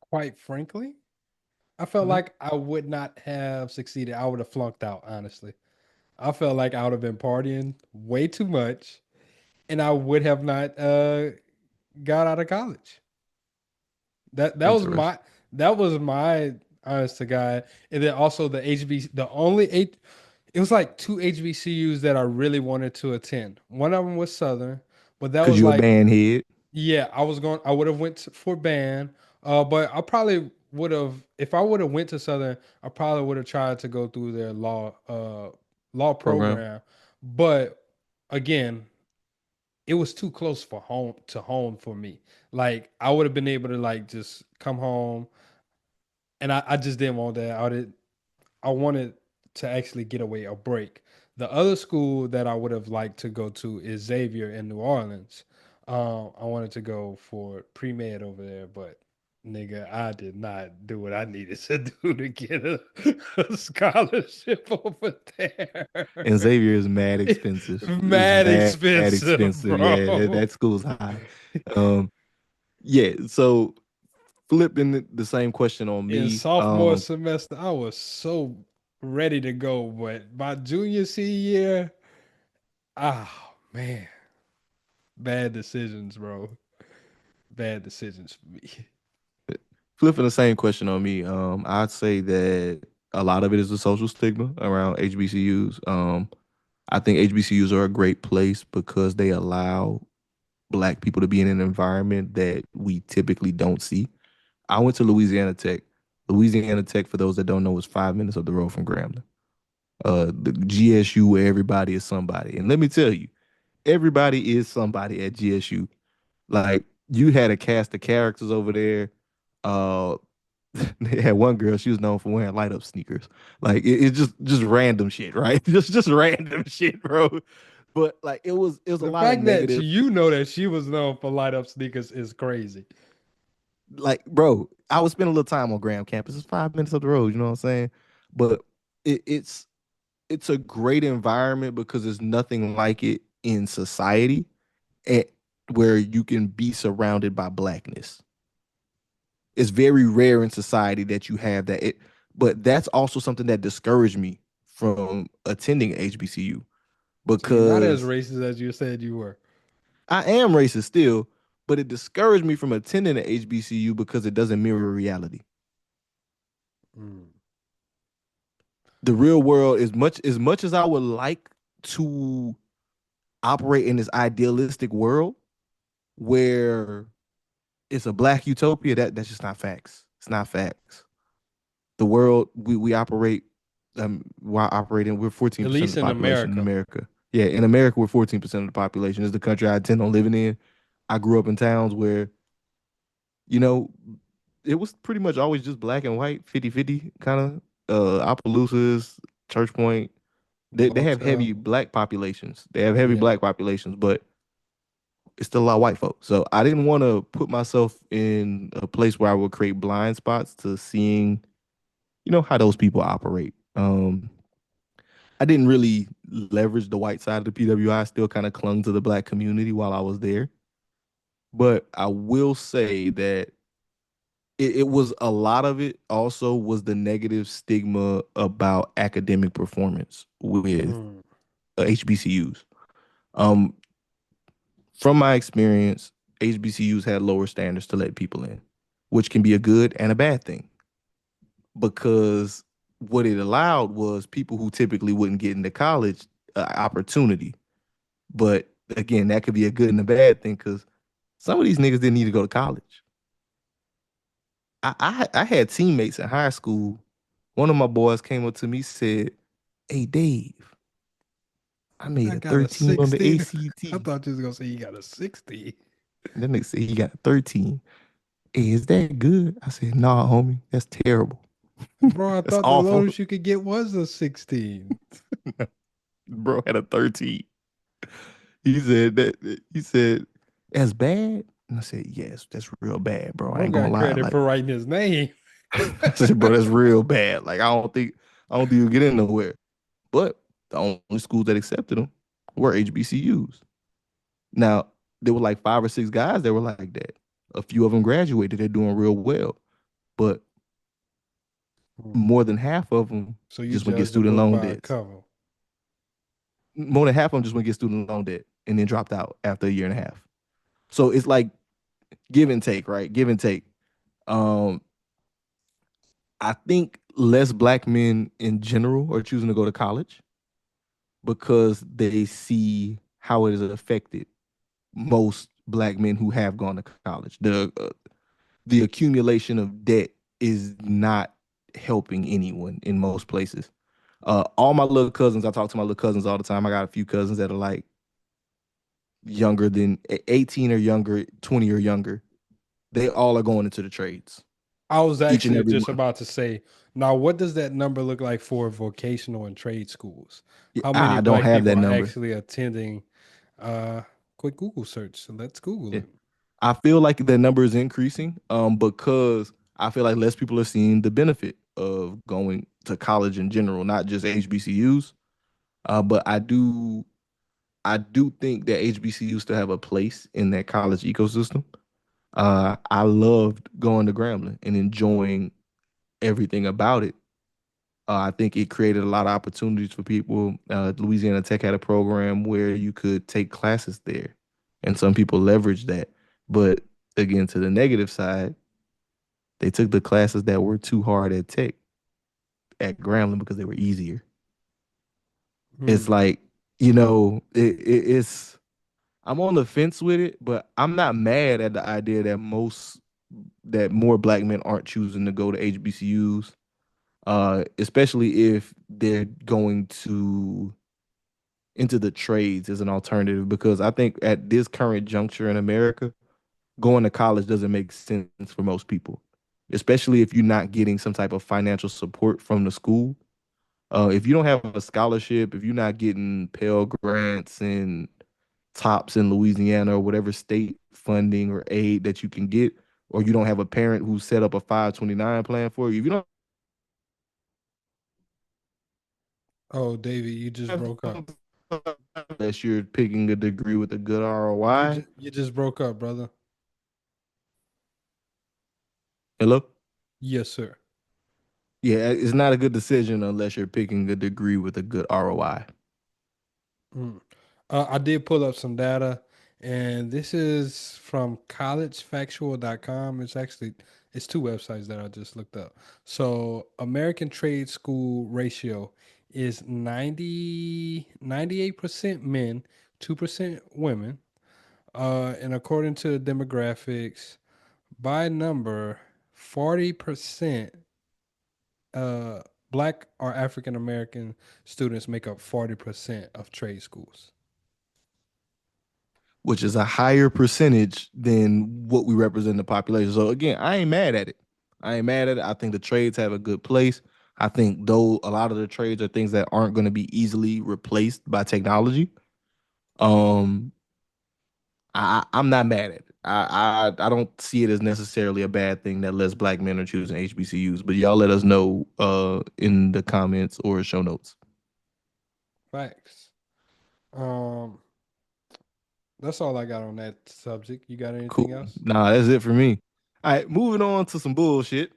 Quite frankly, I felt like I would not have succeeded. I would have flunked out, honestly. I felt like I would have been partying way too much and I would have not got out of college. That was my honest to God. And then also the it was like two HBCUs that I really wanted to attend. One of them was Southern, but that was you like a band head. yeah, I would have went for band. But I probably would have, if I would have went to Southern, I probably would have tried to go through their law program. But again, it was too close for home for me. Like I would have been able to like just come home, and I just didn't want that. I wanted to actually get away a break. The other school that I would have liked to go to is Xavier in New Orleans. I wanted to go for pre-med over there, but nigga, I did not do what I needed to do to get a scholarship over there. And Xavier is mad expensive. It's Mad mad expensive, expensive. Yeah, that, bro. that school's high. Yeah. So flipping the same question on In me. sophomore semester, I was so ready to go, but my junior senior year, man, bad decisions, bro. Bad decisions for me. Flipping the same question on me. I'd say that a lot of it is the social stigma around HBCUs. I think HBCUs are a great place because they allow Black people to be in an environment that we typically don't see. I went to Louisiana Tech. Louisiana Tech, for those that don't know, is 5 minutes up the road from Grambling. The GSU where everybody is somebody. And let me tell you, everybody is somebody at GSU. Like you had a cast of characters over there. Uh, they had one girl. She was known for wearing light up sneakers. Like it's just random shit, right? just random shit, bro. But like it was a The lot of fact that negative. you know that she was known for light up sneakers is crazy. Like, bro, I was spending a little time on Graham campus. It's 5 minutes up the road. You know what I'm saying? But it's a great environment because there's nothing like it in society, and where you can be surrounded by Blackness. It's very rare in society that you have that. But that's also something that discouraged me from attending HBCU So you're not as because racist as you said you were. I am racist still, but it discouraged me from attending an HBCU because it doesn't mirror reality. The real world, as much as I would like to operate in this idealistic world where it's a Black utopia, that's just not facts. It's not facts. The world we operate, while operating, we're 14% At of least the in population in America. America. Yeah, in America, we're 14% of the population. It's the country I intend on living in. I grew up in towns where, you know, it was pretty much always just black and white, 50-50 kind of. Opelousas, Church Point, they have heavy Motel. Black populations. They have heavy Yeah. Black populations, but it's still a lot of white folks. So I didn't want to put myself in a place where I would create blind spots to seeing, how those people operate. I didn't really leverage the white side of the PWI. I still kind of clung to the Black community while I was there. But I will say that it was a lot of it also was the negative stigma about academic performance with HBCUs. Um, from my experience, HBCUs had lower standards to let people in, which can be a good and a bad thing. Because what it allowed was people who typically wouldn't get into college opportunity. But again, that could be a good and a bad thing because some of these niggas didn't need to go to college. I had teammates in high school. One of my boys came up to me, said, "Hey Dave, I made I a got a 13 on the 16. ACT." I thought you was gonna say you got a 60. That nigga said he got a 13. Hey, is that good? I said, "Nah, homie, that's terrible. Bro, I That's thought the awful." lowest you could get was a 16. Bro had a 13. He said, "That's bad." And I said, "Yes, that's real bad, bro. I Bro ain't gonna got lie." credit Like, for writing his name. I said, "Bro, that's real bad. Like, I don't think you'll get in nowhere." But the only schools that accepted him were HBCUs. Now, there were like 5 or 6 guys that were like that. A few of them graduated. They're doing real well. But more than half of them So you just went get judge the student book loan by a debts. cover. More than half of them just went get student loan debt and then dropped out after a year and a half. So it's like give and take, right? Give and take. Um, I think less Black men in general are choosing to go to college because they see how it has affected most Black men who have gone to college. The accumulation of debt is not helping anyone in most places. All my little cousins, I talk to my little cousins all the time. I got a few cousins that are like younger than 18 or younger, 20 or younger. They all are going into the trades. I was Each and actually every just one. about to say, now what does that number look like for vocational and trade schools? How many I don't black have people that are number. actually attending? Quick Google search. So let's Google Yeah. it. I feel like the number is increasing because I feel like less people are seeing the benefit of going to college in general, not just HBCUs. But I do think that HBCUs still have a place in that college ecosystem. I loved going to Grambling and enjoying everything about it. I think it created a lot of opportunities for people. Louisiana Tech had a program where you could take classes there, and some people leveraged that. But again, to the negative side, they took the classes that were too hard at Tech at Grambling because they were easier. It's like, it's I'm on the fence with it, but I'm not mad at the idea that more black men aren't choosing to go to HBCUs, especially if they're going into the trades as an alternative. Because I think at this current juncture in America, going to college doesn't make sense for most people, especially if you're not getting some type of financial support from the school. If you don't have a scholarship, if you're not getting Pell Grants and TOPS in Louisiana or whatever state funding or aid that you can get, or you don't have a parent who set up a 529 plan for you, if you don't Oh, David, you just have broke up. unless you're picking a degree with a good ROI. You just broke up, brother. Hello? Yes, sir. Yeah, it's not a good decision unless you're picking a degree with a good ROI. Mm. I did pull up some data, and this is from collegefactual.com. It's two websites that I just looked up. So American trade school ratio is 98% men, 2% women. And according to the demographics, by number, 40% black or African American students make up 40% of trade schools. Which is a higher percentage than what we represent in the population. So again, I ain't mad at it. I think the trades have a good place. I think though a lot of the trades are things that aren't going to be easily replaced by technology. Um, I'm not mad at it. I don't see it as necessarily a bad thing that less black men are choosing HBCUs. But y'all let us know in the comments or show notes. Facts. That's all I got on that subject. You got anything Cool. else? Nah, that's it for me. All right, moving on to some bullshit.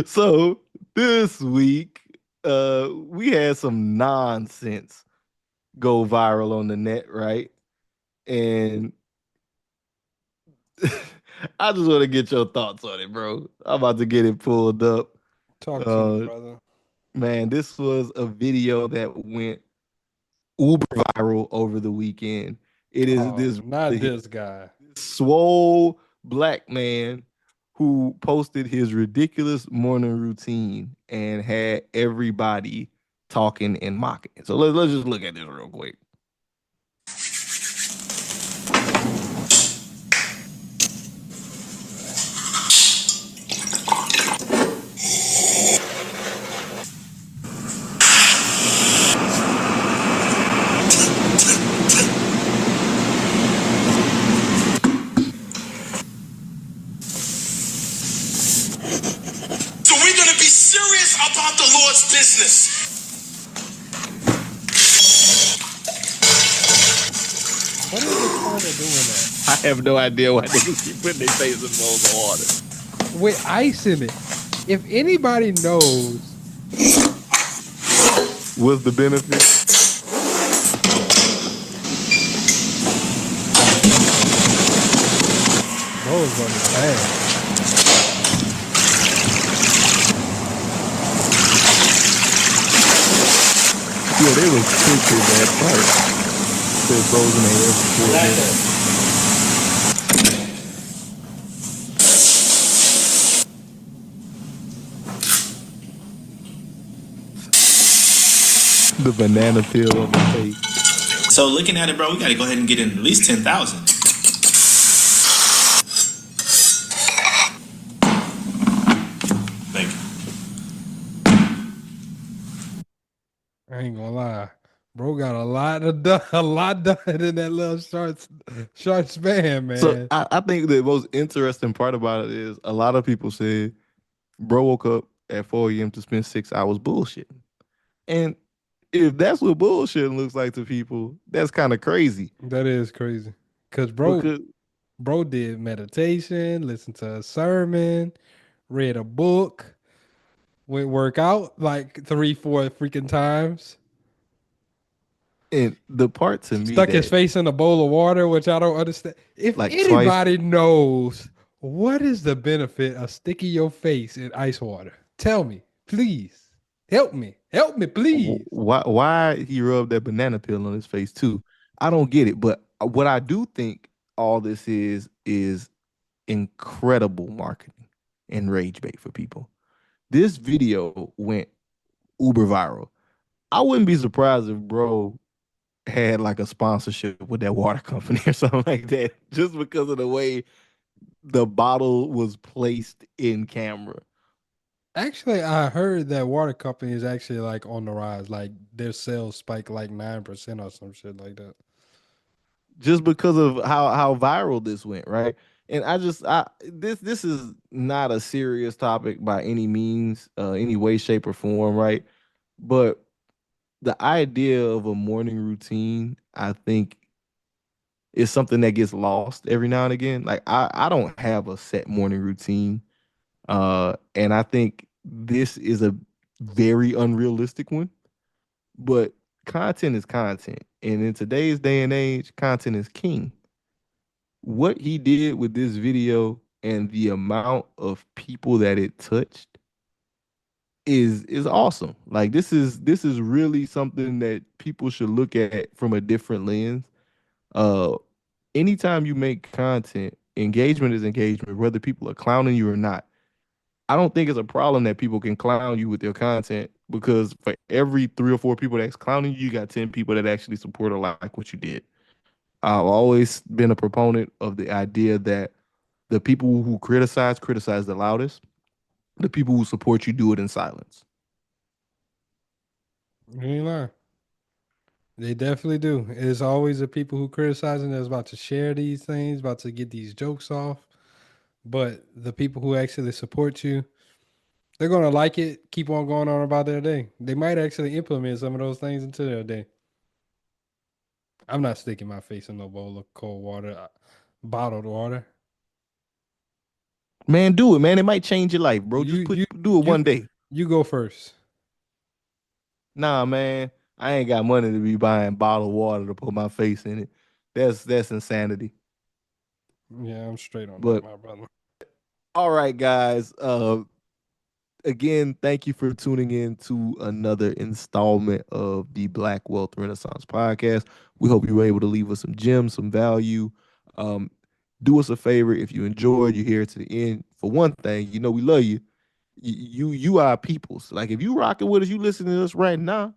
So this week, we had some nonsense go viral on the net, right? And I just want to get your thoughts on it, bro. I'm about to get it pulled up. Talk to me, brother. Man, this was a video that went uber viral over the weekend. It is this Not this guy. swole black man who posted his ridiculous morning routine and had everybody talking and mocking. So let's just look at this real quick. So we're going to be serious about the Lord's business. What is the point of doing that? I have no idea why niggas keep putting their face in bowls of water. With ice in it. If anybody knows What's the benefit? those on the bad. Yeah, they was cooking that part. They're frozen air before that. The banana peel on the face. So looking at it, bro, we got to go ahead and get in at least 10,000. Thank you. I ain't gonna lie. Bro got a lot done in that little short span, man. So I think the most interesting part about it is a lot of people said bro woke up at 4 a.m. to spend 6 hours bullshitting. And if that's what bullshitting looks like to people, that's kind of crazy. That is crazy. Because bro did meditation, listened to a sermon, read a book, went work out like 3-4 freaking times. And the part to me Stuck his face in a bowl of water, which I don't understand. If like anybody knows what is the benefit of sticking your face in ice water, tell me, please. Help me, please. why he rubbed that banana peel on his face too. I don't get it. But what I do think all this is incredible marketing and rage bait for people. This video went uber viral. I wouldn't be surprised if bro had like a sponsorship with that water company or something like that, just because of the way the bottle was placed in camera. Actually, I heard that water company is actually like on the rise. Like their sales spike like 9% or some shit like that. Just because of how viral this went, right? And this is not a serious topic by any means, any way, shape, or form, right? But the idea of a morning routine, I think, is something that gets lost every now and again. Like I don't have a set morning routine. And I think this is a very unrealistic one. But content is content. And in today's day and age, content is king. What he did with this video and the amount of people that it touched is awesome. Like this is really something that people should look at from a different lens. Uh Anytime you make content, engagement is engagement, whether people are clowning you or not. I don't think it's a problem that people can clown you with their content, because for every 3 or 4 people that's clowning you, you got 10 people that actually support or like what you did. I've always been a proponent of the idea that the people who criticize the loudest. The people who support you do it in silence. You ain't lying. They definitely do. It's always the people who criticizing that's about to share these things, about to get these jokes off. But the people who actually support you, they're gonna like it, keep on going on about their day. They might actually implement some of those things into their day. I'm not sticking my face in no bowl of cold water, bottled water. Man, do it, man. It might change your life, bro. Just do it one day. You go first. Nah, man. I ain't got money to be buying bottled water to put my face in it. That's insanity. Yeah, I'm straight on But that, my brother. all right, guys. Again, thank you for tuning in to another installment of the Black Wealth Renaissance podcast. We hope you were able to leave us some gems, some value. Do us a favor if you enjoyed, you hear it to the end. For one thing, you know we love you. You are our peoples. Like if you rocking with us, you listening to us right now,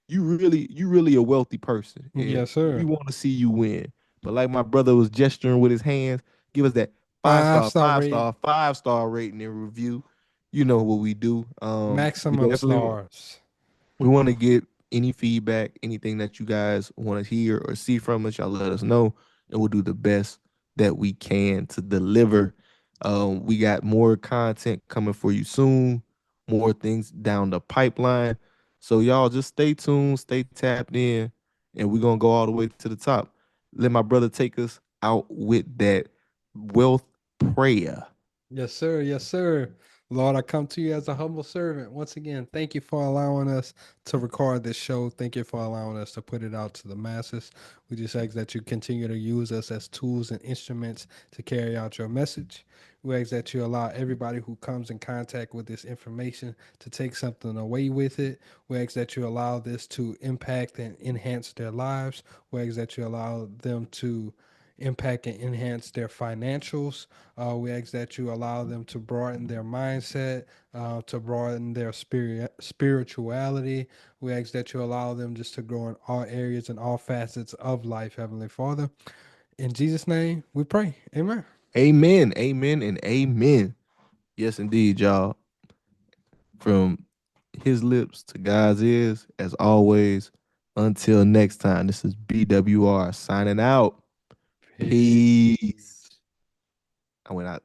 you really a wealthy person. And Yes, sir. we want to see you win. But like my brother was gesturing with his hands, give us that five star rating and review. You know what we do. Maximum stars. We want to get any feedback, anything that you guys want to hear or see from us. Y'all let us know, and we'll do the best that we can to deliver. We got more content coming for you soon, more things down the pipeline. So y'all just stay tuned, stay tapped in, and we're gonna go all the way to the top. Let my brother take us out with that wealth prayer. Yes, sir. Yes, sir. Lord, I come to you as a humble servant. Once again, thank you for allowing us to record this show. Thank you for allowing us to put it out to the masses. We just ask that you continue to use us as tools and instruments to carry out your message. We ask that you allow everybody who comes in contact with this information to take something away with it. We ask that you allow this to impact and enhance their lives. We ask that you allow them to impact and enhance their financials. We ask that you allow them to broaden their mindset, to broaden their spirituality. We ask that you allow them just to grow in all areas and all facets of life, Heavenly Father. In Jesus' name, we pray. Amen. Amen, amen, and amen. Yes, indeed, y'all. From his lips to God's ears, as always. Until next time, this is BWR signing out. Peace. I went out.